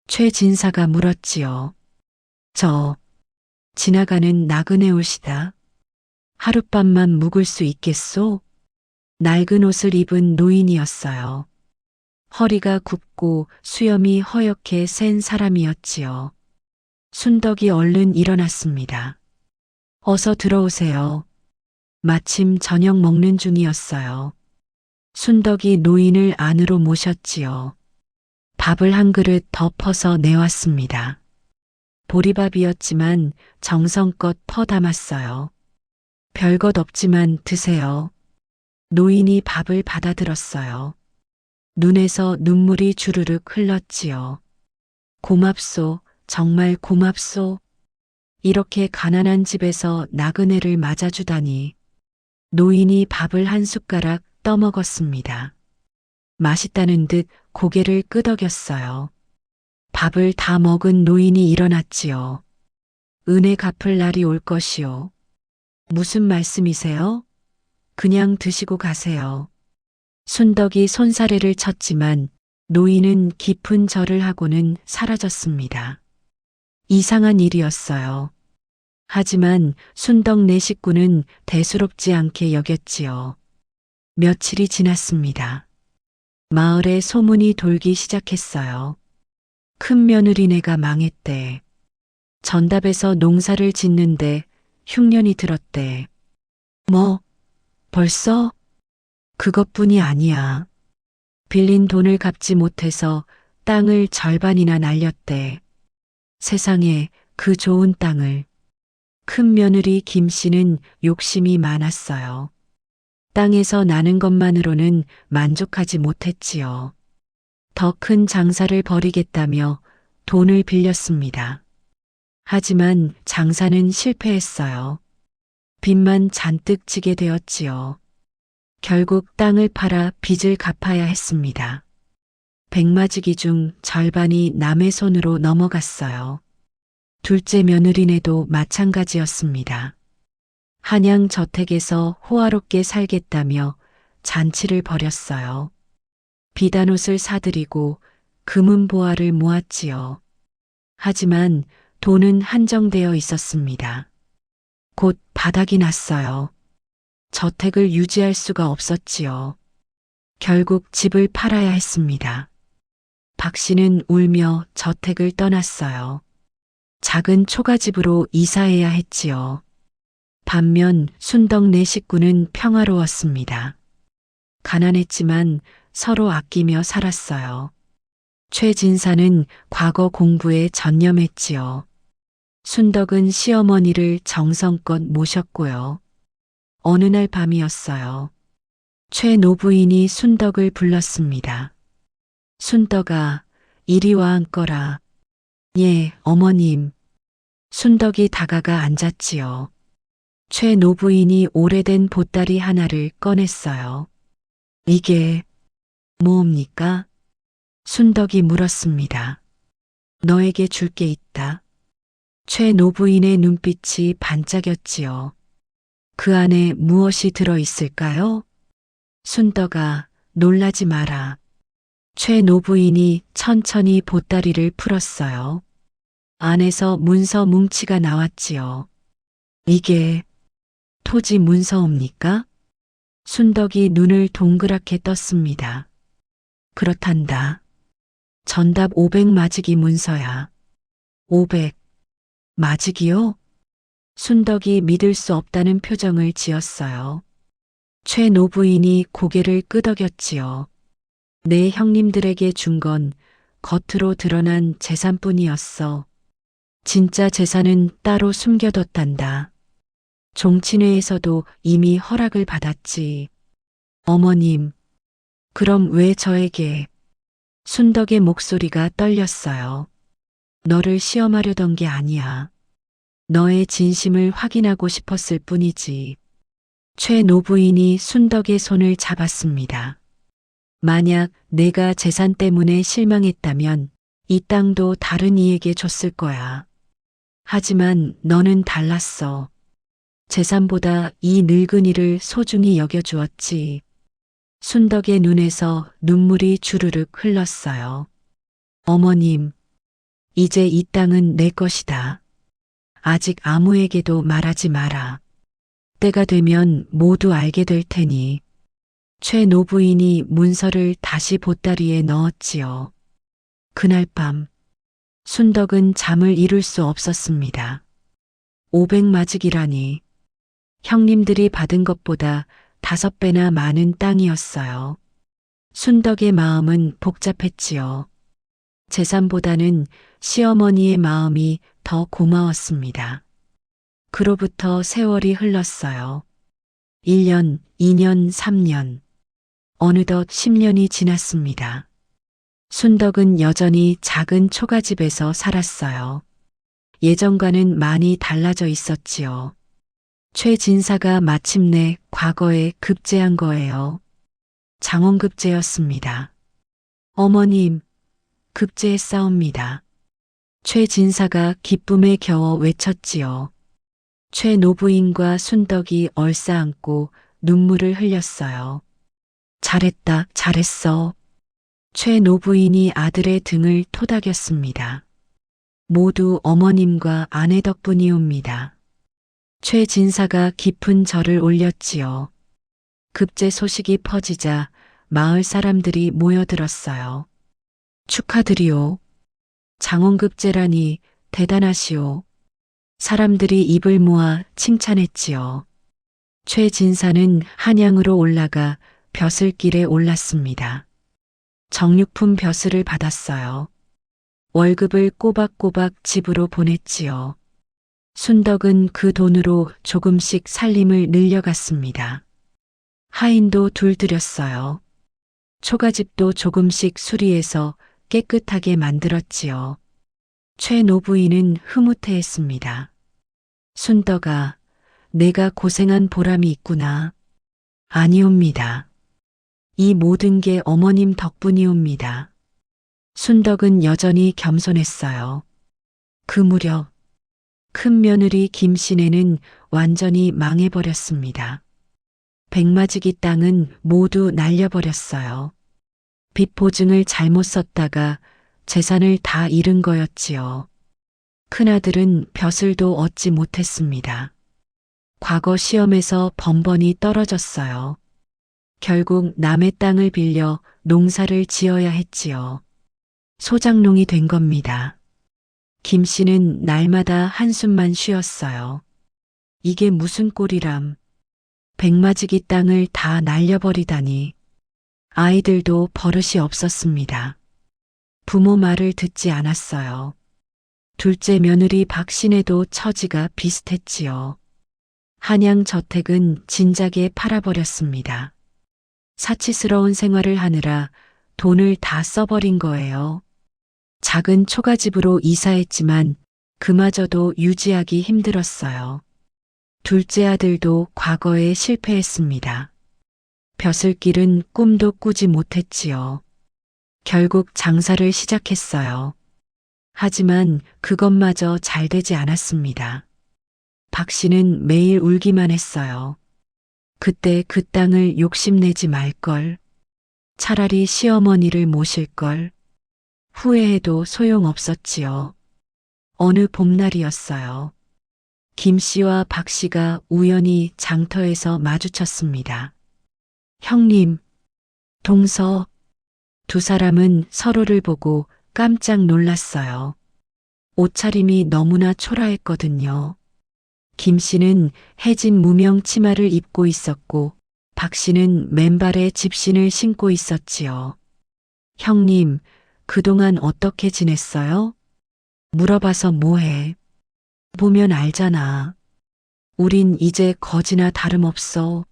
최진사가 물었지요. 저, 지나가는 나그네 올시다. 하룻밤만 묵을 수 있겠소? 낡은 옷을 입은 노인이었어요. 허리가 굽고 수염이 허옇게 센 사람이었지요. 순덕이 얼른 일어났습니다. 어서 들어오세요. 마침 저녁 먹는 중이었어요. 순덕이 노인을 안으로 모셨지요. 밥을 한 그릇 덮어서 내왔습니다. 보리밥이었지만 정성껏 퍼 담았어요. 별것 없지만 드세요. 노인이 밥을 받아들었어요. 눈에서 눈물이 주르륵 흘렀지요. 고맙소, 정말 고맙소. 이렇게 가난한 집에서 나그네를 맞아주다니. 노인이 밥을 한 숟가락 떠먹었습니다. 맛있다는 듯 고개를 끄덕였어요. 밥을 다 먹은 노인이 일어났지요. 은혜 갚을 날이 올 것이오. 무슨 말씀이세요? 그냥 드시고 가세요. 순덕이 손사래를 쳤지만 노인은 깊은 절을 하고는 사라졌습니다. 이상한 일이었어요. 하지만 순덕 네 식구는 대수롭지 않게 여겼지요. 며칠이 지났습니다. 마을에 소문이 돌기 시작했어요. 큰 며느리네가 망했대. 전답에서 농사를 짓는데 흉년이 들었대. 뭐, 벌써? 그것뿐이 아니야. 빌린 돈을 갚지 못해서 땅을 절반이나 날렸대. 세상에 그 좋은 땅을. 큰 며느리 김 씨는 욕심이 많았어요. 땅에서 나는 것만으로는 만족하지 못했지요. 더 큰 장사를 벌이겠다며 돈을 빌렸습니다. 하지만 장사는 실패했어요. 빚만 잔뜩 지게 되었지요. 결국 땅을 팔아 빚을 갚아야 했습니다. 백마지기 중 절반이 남의 손으로 넘어갔어요. 둘째 며느리네도 마찬가지였습니다. 한양 저택에서 호화롭게 살겠다며 잔치를 벌였어요. 비단 옷을 사들이고 금은 보화를 모았지요. 하지만 돈은 한정되어 있었습니다. 곧 바닥이 났어요. 저택을 유지할 수가 없었지요. 결국 집을 팔아야 했습니다. 박 씨는 울며 저택을 떠났어요. 작은 초가집으로 이사해야 했지요. 반면 순덕 네 식구는 평화로웠습니다. 가난했지만 서로 아끼며 살았어요. 최진사는 과거 공부에 전념했지요. 순덕은 시어머니를 정성껏 모셨고요. 어느 날 밤이었어요. 최 노부인이 순덕을 불렀습니다. 순덕아, 이리 와 앉거라. 예, 어머님. 순덕이 다가가 앉았지요. 최 노부인이 오래된 보따리 하나를 꺼냈어요. 이게 뭡니까? 순덕이 물었습니다. 너에게 줄 게 있다. 최 노부인의 눈빛이 반짝였지요. 그 안에 무엇이 들어 있을까요? 순덕아, 놀라지 마라. 최 노부인이 천천히 보따리를 풀었어요. 안에서 문서 뭉치가 나왔지요. 이게 토지 문서옵니까? 순덕이 눈을 동그랗게 떴습니다. 그렇단다. 전답 500 마지기 문서야. 500. 마지기요? 순덕이 믿을 수 없다는 표정을 지었어요. 최 노부인이 고개를 끄덕였지요. 내 형님들에게 준 건 겉으로 드러난 재산뿐이었어. 진짜 재산은 따로 숨겨뒀단다. 종친회에서도 이미 허락을 받았지. 어머님, 그럼 왜 저에게? 순덕의 목소리가 떨렸어요. 너를 시험하려던 게 아니야. 너의 진심을 확인하고 싶었을 뿐이지. 최 노부인이 순덕의 손을 잡았습니다. 만약 내가 재산 때문에 실망했다면 이 땅도 다른 이에게 줬을 거야. 하지만 너는 달랐어. 재산보다 이 늙은이를 소중히 여겨주었지. 순덕의 눈에서 눈물이 주르륵 흘렀어요. 어머님, 이제 이 땅은 내 것이다. 아직 아무에게도 말하지 마라. 때가 되면 모두 알게 될 테니. 최 노부인이 문서를 다시 보따리에 넣었지요. 그날 밤, 순덕은 잠을 이룰 수 없었습니다. 500 마지기라니. 형님들이 받은 것보다 5배나 많은 땅이었어요. 순덕의 마음은 복잡했지요. 재산보다는 시어머니의 마음이 더 고마웠습니다. 그로부터 세월이 흘렀어요. 1년, 2년, 3년. 어느덧 10년이 지났습니다. 순덕은 여전히 작은 초가집에서 살았어요. 예전과는 많이 달라져 있었지요. 최진사가 마침내 과거에 급제한 거예요. 장원급제였습니다. 어머님, 급제했사옵니다. 최진사가 기쁨에 겨워 외쳤지요. 최 노부인과 순덕이 얼싸안고 눈물을 흘렸어요. 잘했다, 잘했어. 최 노부인이 아들의 등을 토닥였습니다. 모두 어머님과 아내 덕분이옵니다. 최진사가 깊은 절을 올렸지요. 급제 소식이 퍼지자 마을 사람들이 모여들었어요. 축하드리오. 장원급제라니 대단하시오. 사람들이 입을 모아 칭찬했지요. 최진사는 한양으로 올라가 벼슬길에 올랐습니다. 정육품 벼슬을 받았어요. 월급을 꼬박꼬박 집으로 보냈지요. 순덕은 그 돈으로 조금씩 살림을 늘려갔습니다. 하인도 둘 들였어요. 초가집도 조금씩 수리해서 깨끗하게 만들었지요. 최 노부인은 흐뭇해했습니다. 순덕아, 내가 고생한 보람이 있구나. 아니옵니다. 이 모든 게 어머님 덕분이옵니다. 순덕은 여전히 겸손했어요. 그 무렵 큰 며느리 김신혜는 완전히 망해버렸습니다. 백마지기 땅은 모두 날려버렸어요. 빚 보증을 잘못 썼다가 재산을 다 잃은 거였지요. 큰아들은 벼슬도 얻지 못했습니다. 과거 시험에서 번번이 떨어졌어요. 결국 남의 땅을 빌려 농사를 지어야 했지요. 소장농이 된 겁니다. 김 씨는 날마다 한숨만 쉬었어요. 이게 무슨 꼴이람. 백마지기 땅을 다 날려버리다니. 아이들도 버릇이 없었습니다. 부모 말을 듣지 않았어요. 둘째 며느리 박신혜도 처지가 비슷했지요. 한양 저택은 진작에 팔아버렸습니다. 사치스러운 생활을 하느라 돈을 다 써버린 거예요. 작은 초가집으로 이사했지만 그마저도 유지하기 힘들었어요. 둘째 아들도 과거에 실패했습니다. 벼슬길은 꿈도 꾸지 못했지요. 결국 장사를 시작했어요. 하지만 그것마저 잘 되지 않았습니다. 박 씨는 매일 울기만 했어요. 그때 그 땅을 욕심내지 말걸. 차라리 시어머니를 모실걸. 후회해도 소용없었지요. 어느 봄날이었어요. 김 씨와 박 씨가 우연히 장터에서 마주쳤습니다. 형님, 동서. 두 사람은 서로를 보고 깜짝 놀랐어요. 옷차림이 너무나 초라했거든요. 김 씨는 해진 무명 치마를 입고 있었고 박 씨는 맨발에 집신을 신고 있었지요. 형님, 그동안 어떻게 지냈어요? 물어봐서 뭐해? 보면 알잖아. 우린 이제 거지나 다름없어.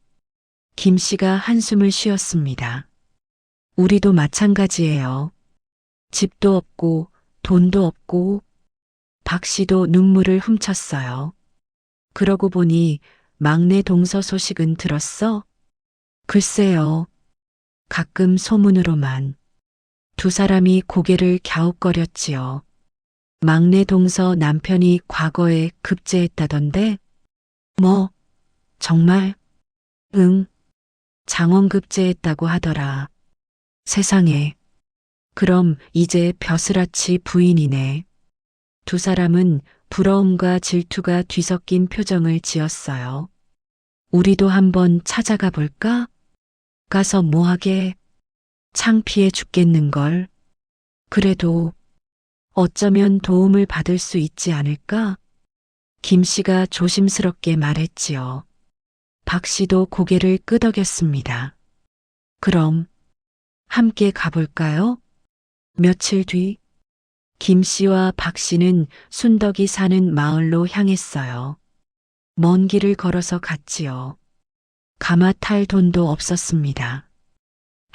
김 씨가 한숨을 쉬었습니다. 우리도 마찬가지예요. 집도 없고 돈도 없고. 박 씨도 눈물을 훔쳤어요. 그러고 보니 막내 동서 소식은 들었어? 글쎄요. 가끔 소문으로만. 두 사람이 고개를 갸웃거렸지요. 막내 동서 남편이 과거에 급제했다던데? 뭐, 정말? 응. 장원급제했다고 하더라. 세상에. 그럼 이제 벼슬아치 부인이네. 두 사람은 부러움과 질투가 뒤섞인 표정을 지었어요. 우리도 한번 찾아가 볼까? 가서 뭐하게? 창피해 죽겠는걸. 그래도 어쩌면 도움을 받을 수 있지 않을까? 김 씨가 조심스럽게 말했지요. 박 씨도 고개를 끄덕였습니다. 그럼 함께 가볼까요? 며칠 뒤 김 씨와 박 씨는 순덕이 사는 마을로 향했어요. 먼 길을 걸어서 갔지요. 가마탈 돈도 없었습니다.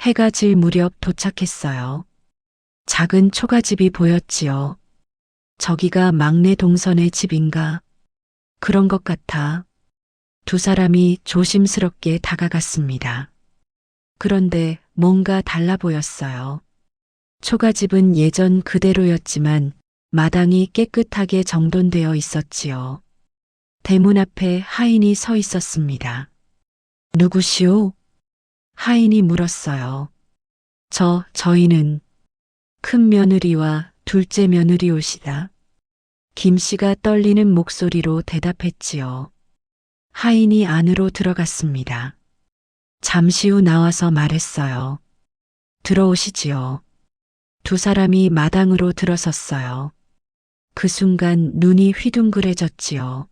해가 질 무렵 도착했어요. 작은 초가집이 보였지요. 저기가 막내 동선의 집인가? 그런 것 같아. 두 사람이 조심스럽게 다가갔습니다. 그런데 뭔가 달라 보였어요. 초가집은 예전 그대로였지만 마당이 깨끗하게 정돈되어 있었지요. 대문 앞에 하인이 서 있었습니다. 누구시오? 하인이 물었어요. 저희는 큰 며느리와 둘째 며느리 오시다. 김 씨가 떨리는 목소리로 대답했지요. 하인이 안으로 들어갔습니다. 잠시 후 나와서 말했어요. 들어오시지요. 두 사람이 마당으로 들어섰어요. 그 순간 눈이 휘둥그레졌지요.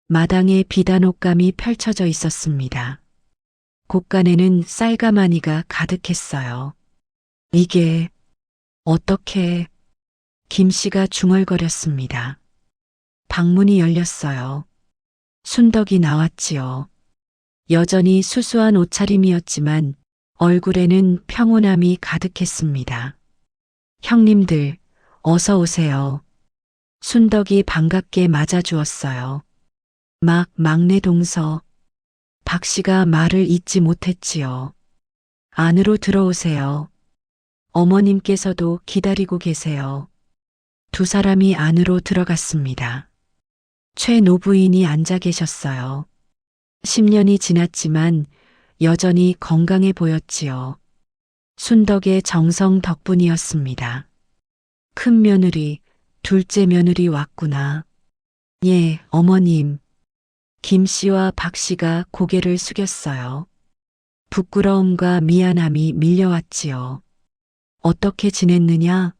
마당에 비단 옷감이 펼쳐져 있었습니다. 곳간에는 쌀가마니가 가득했어요. 이게 어떻게? 김 씨가 중얼거렸습니다. 방문이 열렸어요. 순덕이 나왔지요. 여전히 수수한 옷차림이었지만 얼굴에는 평온함이 가득했습니다. 형님들, 어서 오세요. 순덕이 반갑게 맞아주었어요. 막내 동서. 박 씨가 말을 잇지 못했지요. 안으로 들어오세요. 어머님께서도 기다리고 계세요. 두 사람이 안으로 들어갔습니다. 최 노부인이 앉아 계셨어요. 10년이 지났지만 여전히 건강해 보였지요. 순덕의 정성 덕분이었습니다. 큰 며느리, 둘째 며느리 왔구나. 예, 어머님. 김 씨와 박 씨가 고개를 숙였어요. 부끄러움과 미안함이 밀려왔지요. 어떻게 지냈느냐?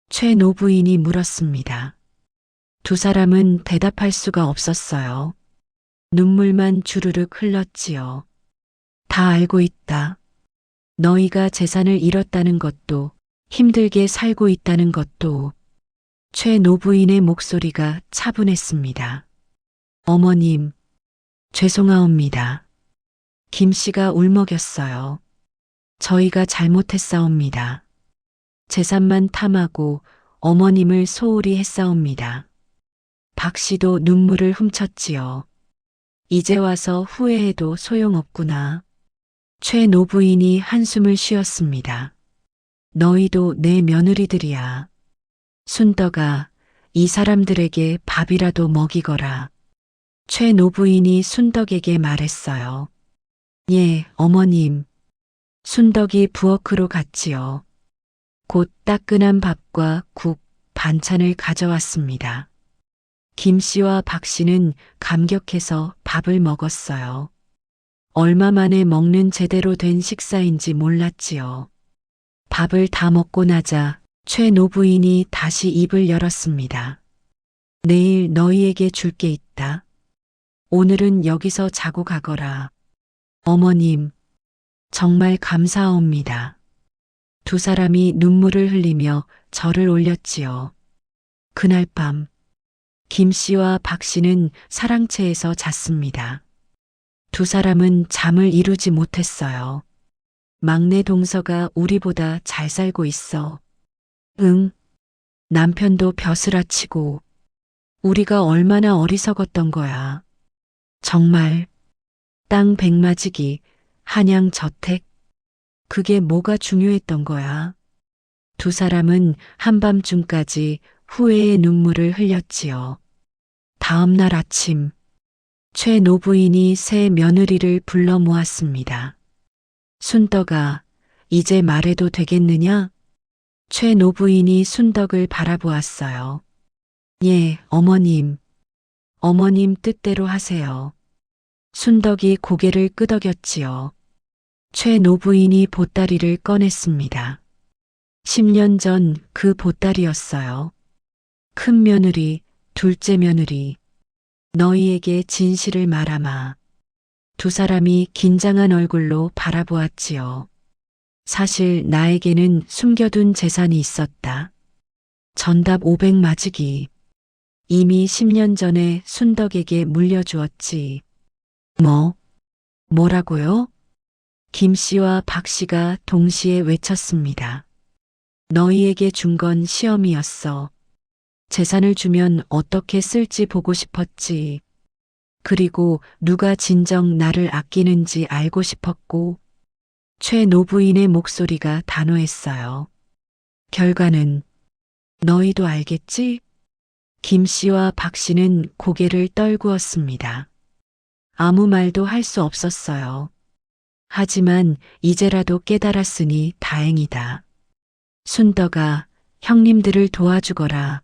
최 노부인이 물었습니다. 두 사람은 대답할 수가 없었어요. 눈물만 주르륵 흘렀지요. 다 알고 있다. 너희가 재산을 잃었다는 것도 힘들게 살고 있다는 것도. 최 노부인의 목소리가 차분했습니다. 어머님, 죄송하옵니다. 김 씨가 울먹였어요. 저희가 잘못했사옵니다. 재산만 탐하고 어머님을 소홀히 했사옵니다. 박 씨도 눈물을 훔쳤지요. 이제 와서 후회해도 소용없구나. 최 노부인이 한숨을 쉬었습니다. 너희도 내 며느리들이야. 순덕아, 이 사람들에게 밥이라도 먹이거라. 최 노부인이 순덕에게 말했어요. 예, 어머님. 순덕이 부엌으로 갔지요. 곧 따끈한 밥과 국, 반찬을 가져왔습니다. 김 씨와 박 씨는 감격해서 밥을 먹었어요. 얼마 만에 먹는 제대로 된 식사인지 몰랐지요. 밥을 다 먹고 나자 최 노부인이 다시 입을 열었습니다. 내일 너희에게 줄 게 있다. 오늘은 여기서 자고 가거라. 어머님, 정말 감사하옵니다. 두 사람이 눈물을 흘리며 절을 올렸지요. 그날 밤, 김 씨와 박 씨는 사랑채에서 잤습니다. 두 사람은 잠을 이루지 못했어요. 막내 동서가 우리보다 잘 살고 있어. 응, 남편도 벼슬아치고 우리가 얼마나 어리석었던 거야. 정말 땅 백마지기, 한양 저택, 그게 뭐가 중요했던 거야. 두 사람은 한밤중까지 후회의 눈물을 흘렸지요. 다음 날 아침, 최 노부인이 새 며느리를 불러 모았습니다. 순덕아, 이제 말해도 되겠느냐? 최 노부인이 순덕을 바라보았어요. 예, 어머님. 어머님 뜻대로 하세요. 순덕이 고개를 끄덕였지요. 최 노부인이 보따리를 꺼냈습니다. 10년 전 그 보따리였어요. 큰 며느리, 둘째 며느리, 너희에게 진실을 말하마. 두 사람이 긴장한 얼굴로 바라보았지요. 사실 나에게는 숨겨둔 재산이 있었다. 전답 500마지기. 이미 10년 전에 순덕에게 물려주었지. 뭐라고요? 김 씨와 박 씨가 동시에 외쳤습니다. 너희에게 준 건 시험이었어. 재산을 주면 어떻게 쓸지 보고 싶었지. 그리고 누가 진정 나를 아끼는지 알고 싶었고. 최 노부인의 목소리가 단호했어요. 결과는 너희도 알겠지? 김 씨와 박 씨는 고개를 떨구었습니다. 아무 말도 할 수 없었어요. 하지만 이제라도 깨달았으니 다행이다. 순덕아, 형님들을 도와주거라.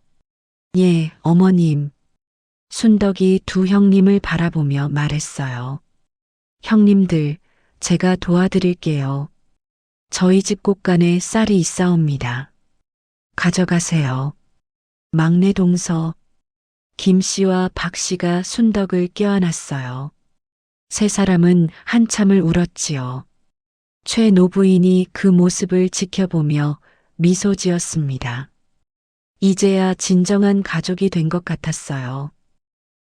예, 어머님. 순덕이 두 형님을 바라보며 말했어요. 형님들, 제가 도와드릴게요. 저희 집 곳간에 쌀이 있사옵니다. 가져가세요. 막내 동서, 김 씨와 박 씨가 순덕을 껴안았어요. 세 사람은 한참을 울었지요. 최 노부인이 그 모습을 지켜보며 미소 지었습니다. 이제야 진정한 가족이 된 것 같았어요.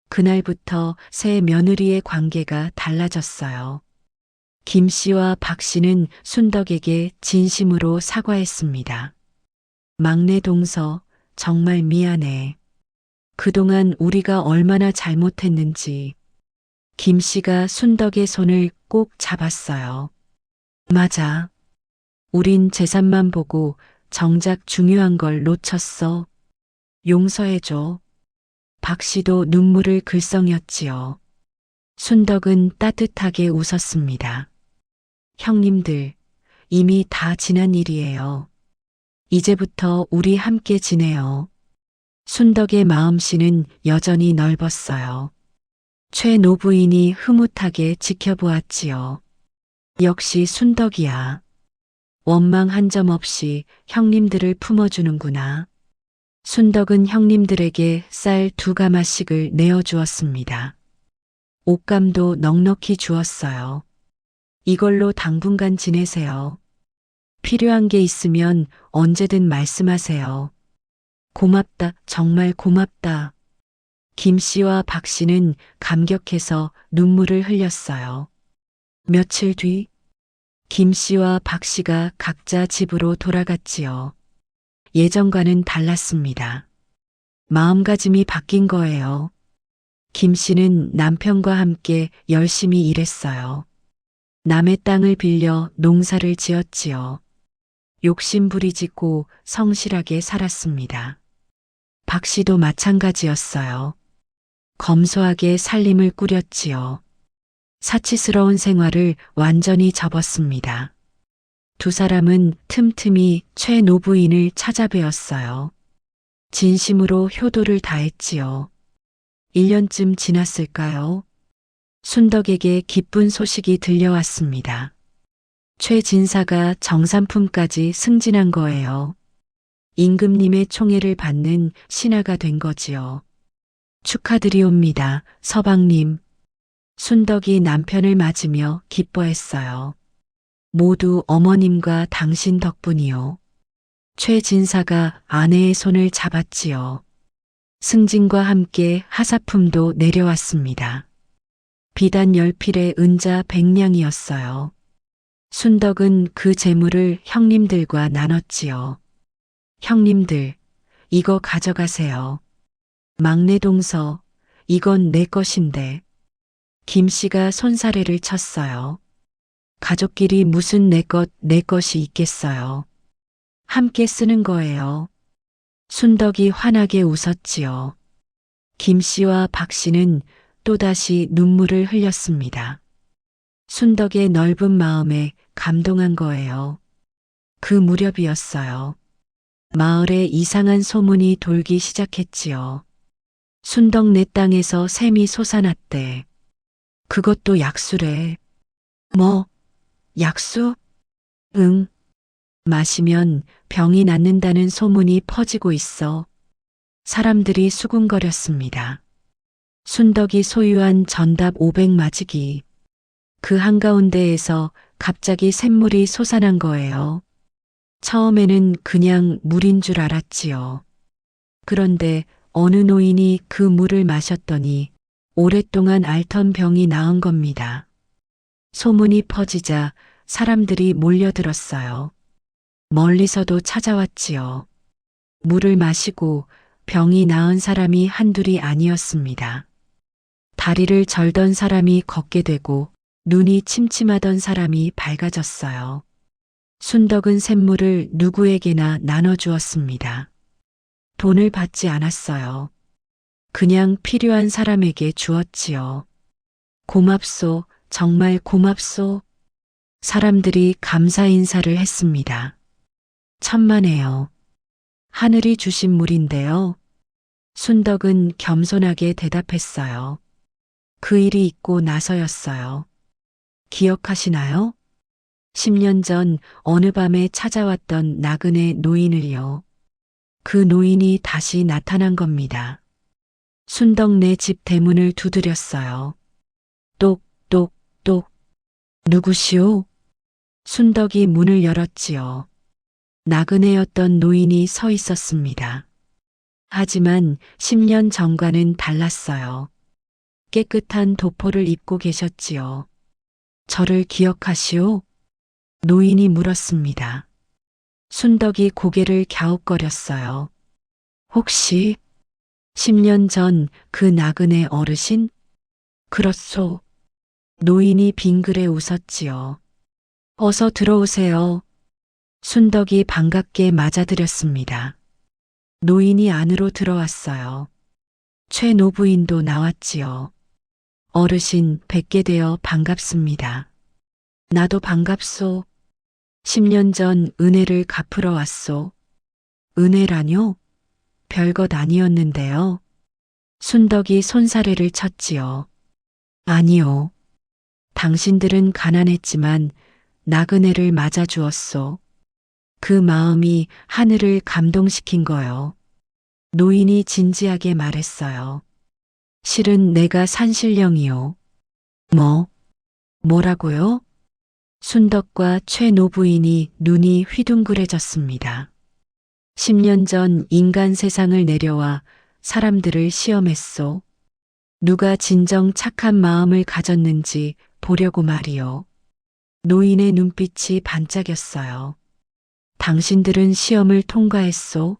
그날부터 새 며느리의 관계가 달라졌어요. 김 씨와 박 씨는 순덕에게 진심으로 사과했습니다. 막내 동서, 정말 미안해. 그동안 우리가 얼마나 잘못했는지. 김 씨가 순덕의 손을 꼭 잡았어요. 맞아. 우린 재산만 보고 정작 중요한 걸 놓쳤어. 용서해줘. 박 씨도 눈물을 글썽였지요. 순덕은 따뜻하게 웃었습니다. 형님들, 이미 다 지난 일이에요. 이제부터 우리 함께 지내요. 순덕의 마음씨는 여전히 넓었어요. 최 노부인이 흐뭇하게 지켜보았지요. 역시 순덕이야. 원망 한 점 없이 형님들을 품어주는구나. 순덕은 형님들에게 쌀 2가마씩을 내어주었습니다. 옷감도 넉넉히 주었어요. 이걸로 당분간 지내세요. 필요한 게 있으면 언제든 말씀하세요. 고맙다, 정말 고맙다. 김 씨와 박 씨는 감격해서 눈물을 흘렸어요. 며칠 뒤, 김 씨와 박 씨가 각자 집으로 돌아갔지요. 예전과는 달랐습니다. 마음가짐이 바뀐 거예요. 김 씨는 남편과 함께 열심히 일했어요. 남의 땅을 빌려 농사를 지었지요. 욕심 부리지고 성실하게 살았습니다. 박 씨도 마찬가지였어요. 검소하게 살림을 꾸렸지요. 사치스러운 생활을 완전히 접었습니다. 두 사람은 틈틈이 최 노부인을 찾아뵈었어요. 진심으로 효도를 다했지요. 1년쯤 지났을까요? 순덕에게 기쁜 소식이 들려왔습니다. 최 진사가 정삼품까지 승진한 거예요. 임금님의 총애를 받는 신하가 된 거지요. 축하드리옵니다, 서방님. 순덕이 남편을 맞으며 기뻐했어요. 모두 어머님과 당신 덕분이요. 최 진사가 아내의 손을 잡았지요. 승진과 함께 하사품도 내려왔습니다. 비단 10필의 은자 100냥이었어요. 순덕은 그 재물을 형님들과 나눴지요. 형님들, 이거 가져가세요. 막내 동서, 이건 내 것인데. 김 씨가 손사래를 쳤어요. 가족끼리 무슨 내 것이 있겠어요. 함께 쓰는 거예요. 순덕이 환하게 웃었지요. 김 씨와 박 씨는 또다시 눈물을 흘렸습니다. 순덕의 넓은 마음에 감동한 거예요. 그 무렵이었어요. 마을에 이상한 소문이 돌기 시작했지요. 순덕 내 땅에서 샘이 솟아났대. 그것도 약수래. 뭐, 약수? 응. 마시면 병이 낫는다는 소문이 퍼지고 있어. 사람들이 수군거렸습니다. 순덕이 소유한 전답 500마지기. 그 한가운데에서 갑자기 샘물이 솟아난 거예요. 처음에는 그냥 물인 줄 알았지요. 그런데 어느 노인이 그 물을 마셨더니 오랫동안 앓던 병이 나은 겁니다. 소문이 퍼지자 사람들이 몰려들었어요. 멀리서도 찾아왔지요. 물을 마시고 병이 나은 사람이 한둘이 아니었습니다. 다리를 절던 사람이 걷게 되고 눈이 침침하던 사람이 밝아졌어요. 순덕은 샘물을 누구에게나 나눠주었습니다. 돈을 받지 않았어요. 그냥 필요한 사람에게 주었지요. 고맙소, 정말 고맙소. 사람들이 감사 인사를 했습니다. 천만에요. 하늘이 주신 물인데요. 순덕은 겸손하게 대답했어요. 그 일이 있고 나서였어요. 기억하시나요? 10년 전 어느 밤에 찾아왔던 나그네 노인을요. 그 노인이 다시 나타난 겁니다. 순덕네 집 대문을 두드렸어요. 똑, 똑, 똑. 누구시오? 순덕이 문을 열었지요. 나그네였던 노인이 서 있었습니다. 하지만 10년 전과는 달랐어요. 깨끗한 도포를 입고 계셨지요. 저를 기억하시오? 노인이 물었습니다. 순덕이 고개를 갸웃거렸어요. 혹시 10년 전 그 나그네 어르신? 그렇소. 노인이 빙그레 웃었지요. 어서 들어오세요. 순덕이 반갑게 맞아들였습니다. 노인이 안으로 들어왔어요. 최 노부인도 나왔지요. 어르신 뵙게 되어 반갑습니다. 나도 반갑소. 10년 전 은혜를 갚으러 왔소. 은혜라뇨? 별것 아니었는데요. 순덕이 손사래를 쳤지요. 아니요. 당신들은 가난했지만 나그네를 맞아주었소. 그 마음이 하늘을 감동시킨 거요. 노인이 진지하게 말했어요. 실은 내가 산신령이요. 뭐라고요? 순덕과 최 노부인이 눈이 휘둥그레졌습니다. 10년 전 인간 세상을 내려와 사람들을 시험했소. 누가 진정 착한 마음을 가졌는지 보려고 말이요. 노인의 눈빛이 반짝였어요. 당신들은 시험을 통과했소.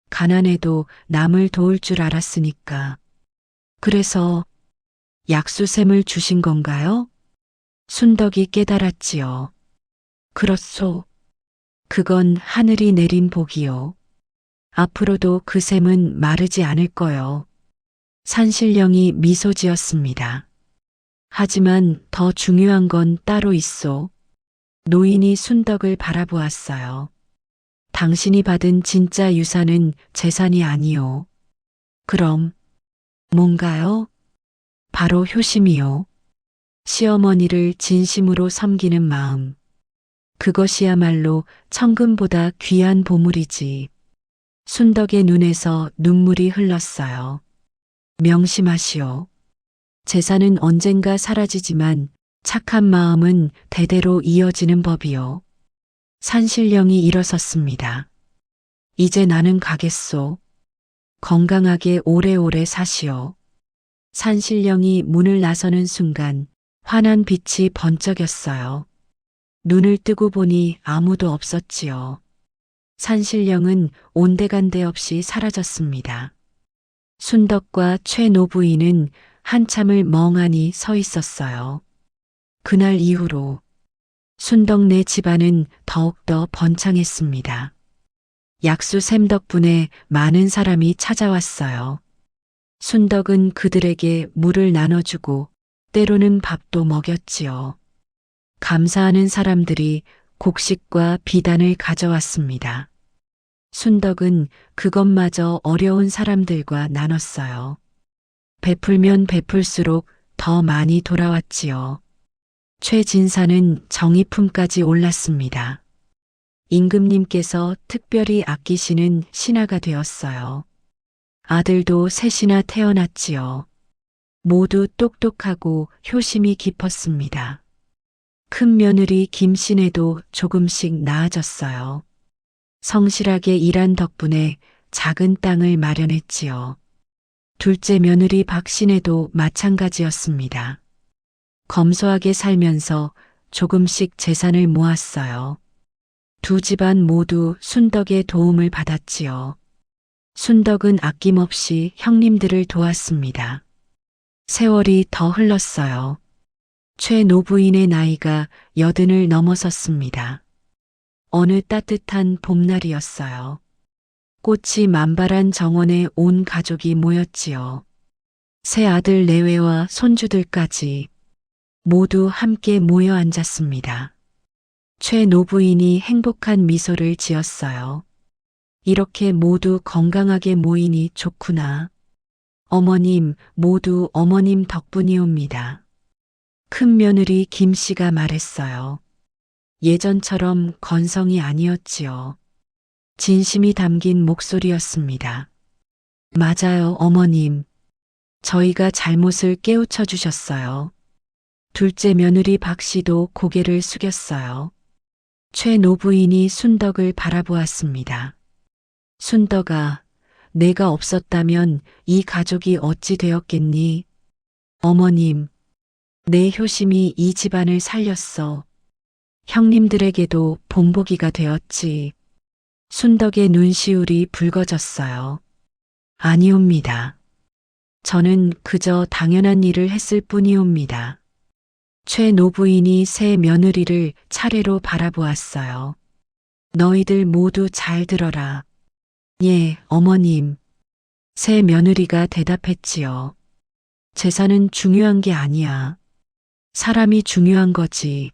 가난해도 남을 도울 줄 알았으니까. 그래서 약수샘을 주신 건가요? 순덕이 깨달았지요. 그렇소. 그건 하늘이 내린 복이요. 앞으로도 그 샘은 마르지 않을 거요. 산신령이 미소 지었습니다. 하지만 더 중요한 건 따로 있소. 노인이 순덕을 바라보았어요. 당신이 받은 진짜 유산은 재산이 아니요. 그럼 뭔가요? 바로 효심이요. 시어머니를 진심으로 섬기는 마음. 그것이야말로 천금보다 귀한 보물이지. 순덕의 눈에서 눈물이 흘렀어요. 명심하시오. 재산은 언젠가 사라지지만 착한 마음은 대대로 이어지는 법이요. 산신령이 일어섰습니다. 이제 나는 가겠소. 건강하게 오래오래 사시오. 산신령이 문을 나서는 순간 환한 빛이 번쩍였어요. 눈을 뜨고 보니 아무도 없었지요. 산신령은 온데간데 없이 사라졌습니다. 순덕과 최 노부인은 한참을 멍하니 서 있었어요. 그날 이후로 순덕네 집안은 더욱더 번창했습니다. 약수샘 덕분에 많은 사람이 찾아왔어요. 순덕은 그들에게 물을 나눠주고 때로는 밥도 먹였지요. 감사하는 사람들이 곡식과 비단을 가져왔습니다. 순덕은 그것마저 어려운 사람들과 나눴어요. 베풀면 베풀수록 더 많이 돌아왔지요. 최진사는 정의품까지 올랐습니다. 임금님께서 특별히 아끼시는 신하가 되었어요. 아들도 셋이나 태어났지요. 모두 똑똑하고 효심이 깊었습니다. 큰 며느리 김신혜도 조금씩 나아졌어요. 성실하게 일한 덕분에 작은 땅을 마련했지요. 둘째 며느리 박신혜도 마찬가지였습니다. 검소하게 살면서 조금씩 재산을 모았어요. 두 집안 모두 순덕의 도움을 받았지요. 순덕은 아낌없이 형님들을 도왔습니다. 세월이 더 흘렀어요. 최 노부인의 나이가 80을 넘어섰습니다. 어느 따뜻한 봄날이었어요. 꽃이 만발한 정원에 온 가족이 모였지요. 새 아들 내외와 손주들까지 모두 함께 모여 앉았습니다. 최 노부인이 행복한 미소를 지었어요. 이렇게 모두 건강하게 모이니 좋구나. 어머님, 모두 어머님 덕분이옵니다. 큰 며느리 김 씨가 말했어요. 예전처럼 건성이 아니었지요. 진심이 담긴 목소리였습니다. 맞아요, 어머님. 저희가 잘못을 깨우쳐 주셨어요. 둘째 며느리 박 씨도 고개를 숙였어요. 최 노부인이 순덕을 바라보았습니다. 순덕아, 내가 없었다면 이 가족이 어찌 되었겠니? 어머님, 내 효심이 이 집안을 살렸어. 형님들에게도 본보기가 되었지. 순덕의 눈시울이 붉어졌어요. 아니옵니다. 저는 그저 당연한 일을 했을 뿐이옵니다. 최 노부인이 새 며느리를 차례로 바라보았어요. 너희들 모두 잘 들어라. 예, 어머님. 새 며느리가 대답했지요. 재산은 중요한 게 아니야. 사람이 중요한 거지.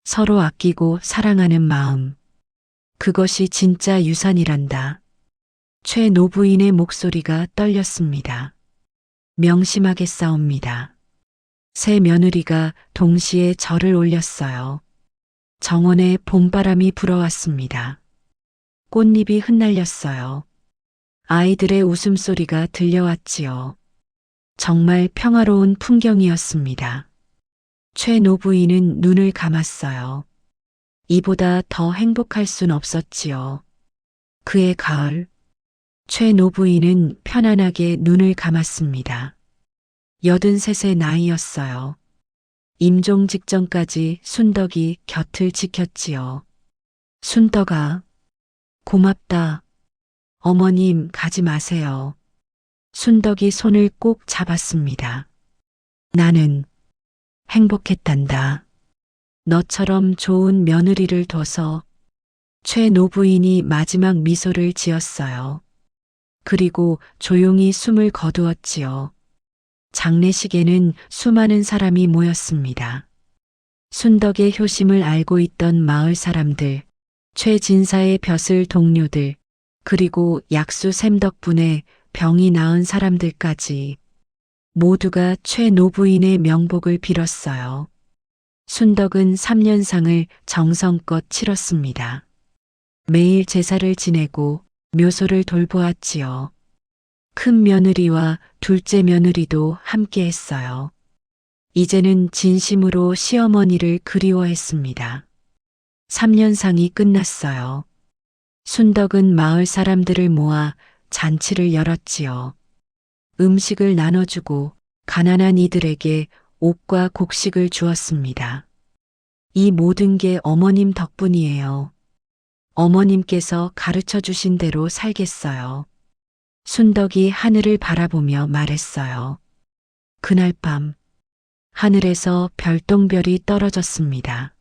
서로 아끼고 사랑하는 마음. 그것이 진짜 유산이란다. 최 노부인의 목소리가 떨렸습니다. 명심하겠사옵니다. 새 며느리가 동시에 절을 올렸어요. 정원에 봄바람이 불어왔습니다. 꽃잎이 흩날렸어요. 아이들의 웃음소리가 들려왔지요. 정말 평화로운 풍경이었습니다. 최 노부인은 눈을 감았어요. 이보다 더 행복할 순 없었지요. 그해 가을, 최 노부인은 편안하게 눈을 감았습니다. 83의 나이였어요. 임종 직전까지 순덕이 곁을 지켰지요. 순덕아, 고맙다. 어머님 가지 마세요. 순덕이 손을 꼭 잡았습니다. 나는 행복했단다. 너처럼 좋은 며느리를 둬서. 최 노부인이 마지막 미소를 지었어요. 그리고 조용히 숨을 거두었지요. 장례식에는 수많은 사람이 모였습니다. 순덕의 효심을 알고 있던 마을 사람들, 최 진사의 벼슬 동료들, 그리고 약수 샘 덕분에 병이 나은 사람들까지 모두가 최 노부인의 명복을 빌었어요. 순덕은 3년상을 정성껏 치렀습니다. 매일 제사를 지내고 묘소를 돌보았지요. 큰 며느리와 둘째 며느리도 함께 했어요. 이제는 진심으로 시어머니를 그리워했습니다. 3년상이 끝났어요. 순덕은 마을 사람들을 모아 잔치를 열었지요. 음식을 나눠주고 가난한 이들에게 옷과 곡식을 주었습니다. 이 모든 게 어머님 덕분이에요. 어머님께서 가르쳐 주신 대로 살겠어요. 순덕이 하늘을 바라보며 말했어요. 그날 밤 하늘에서 별똥별이 떨어졌습니다.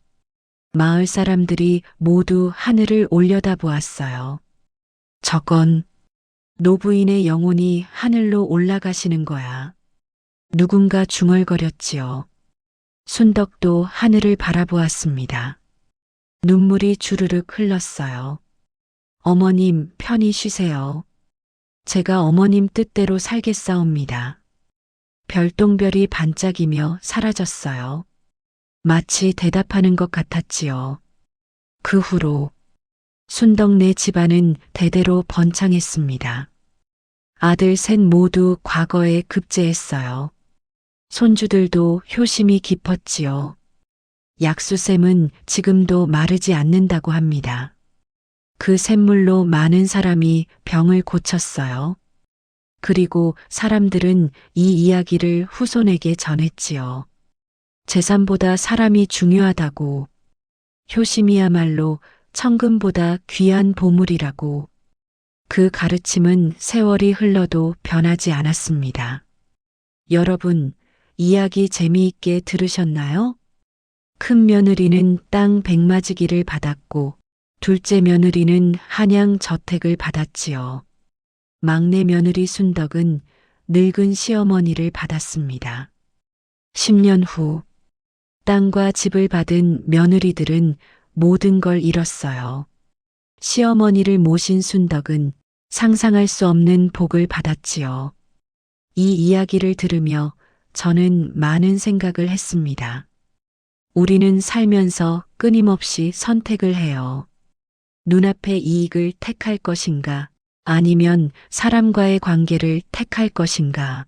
마을 사람들이 모두 하늘을 올려다보았어요. 저건 노부인의 영혼이 하늘로 올라가시는 거야. 누군가 중얼거렸지요. 순덕도 하늘을 바라보았습니다. 눈물이 주르륵 흘렀어요. 어머님 편히 쉬세요. 제가 어머님 뜻대로 살겠사옵니다. 별똥별이 반짝이며 사라졌어요. 마치 대답하는 것 같았지요. 그 후로 순덕네 집안은 대대로 번창했습니다. 아들 셋 모두 과거에 급제했어요. 손주들도 효심이 깊었지요. 약수샘은 지금도 마르지 않는다고 합니다. 그 샘물로 많은 사람이 병을 고쳤어요. 그리고 사람들은 이 이야기를 후손에게 전했지요. 재산보다 사람이 중요하다고, 효심이야말로 천금보다 귀한 보물이라고. 그 가르침은 세월이 흘러도 변하지 않았습니다. 여러분, 이야기 재미있게 들으셨나요? 큰 며느리는 땅 100마지기를 받았고 둘째 며느리는 한양 저택을 받았지요. 막내 며느리 순덕은 늙은 시어머니를 받았습니다. 10년 후 땅과 집을 받은 며느리들은 모든 걸 잃었어요. 시어머니를 모신 순덕은 상상할 수 없는 복을 받았지요. 이 이야기를 들으며 저는 많은 생각을 했습니다. 우리는 살면서 끊임없이 선택을 해요. 눈앞의 이익을 택할 것인가, 아니면 사람과의 관계를 택할 것인가.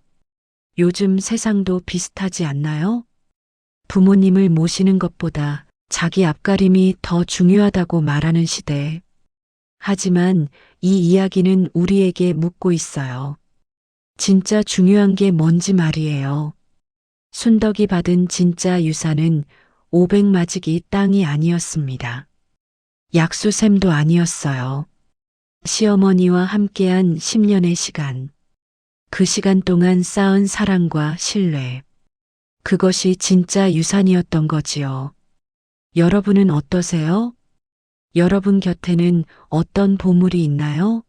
요즘 세상도 비슷하지 않나요? 부모님을 모시는 것보다 자기 앞가림이 더 중요하다고 말하는 시대. 하지만 이 이야기는 우리에게 묻고 있어요. 진짜 중요한 게 뭔지 말이에요. 순덕이 받은 진짜 유산은 500마지기 땅이 아니었습니다. 약수샘도 아니었어요. 시어머니와 함께한 10년의 시간. 그 시간 동안 쌓은 사랑과 신뢰. 그것이 진짜 유산이었던 거지요. 여러분은 어떠세요? 여러분 곁에는 어떤 보물이 있나요?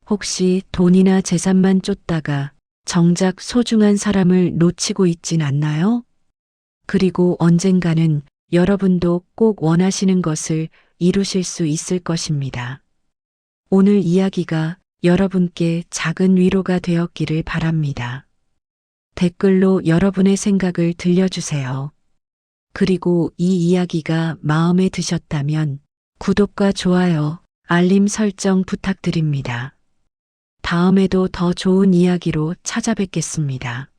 혹시 돈이나 재산만 쫓다가 정작 소중한 사람을 놓치고 있진 않나요? 그리고 언젠가는 여러분도 꼭 원하시는 것을 이루실 수 있을 것입니다. 오늘 이야기가 여러분께 작은 위로가 되었기를 바랍니다. 댓글로 여러분의 생각을 들려주세요. 그리고 이 이야기가 마음에 드셨다면 구독과 좋아요, 알림 설정 부탁드립니다. 다음에도 더 좋은 이야기로 찾아뵙겠습니다.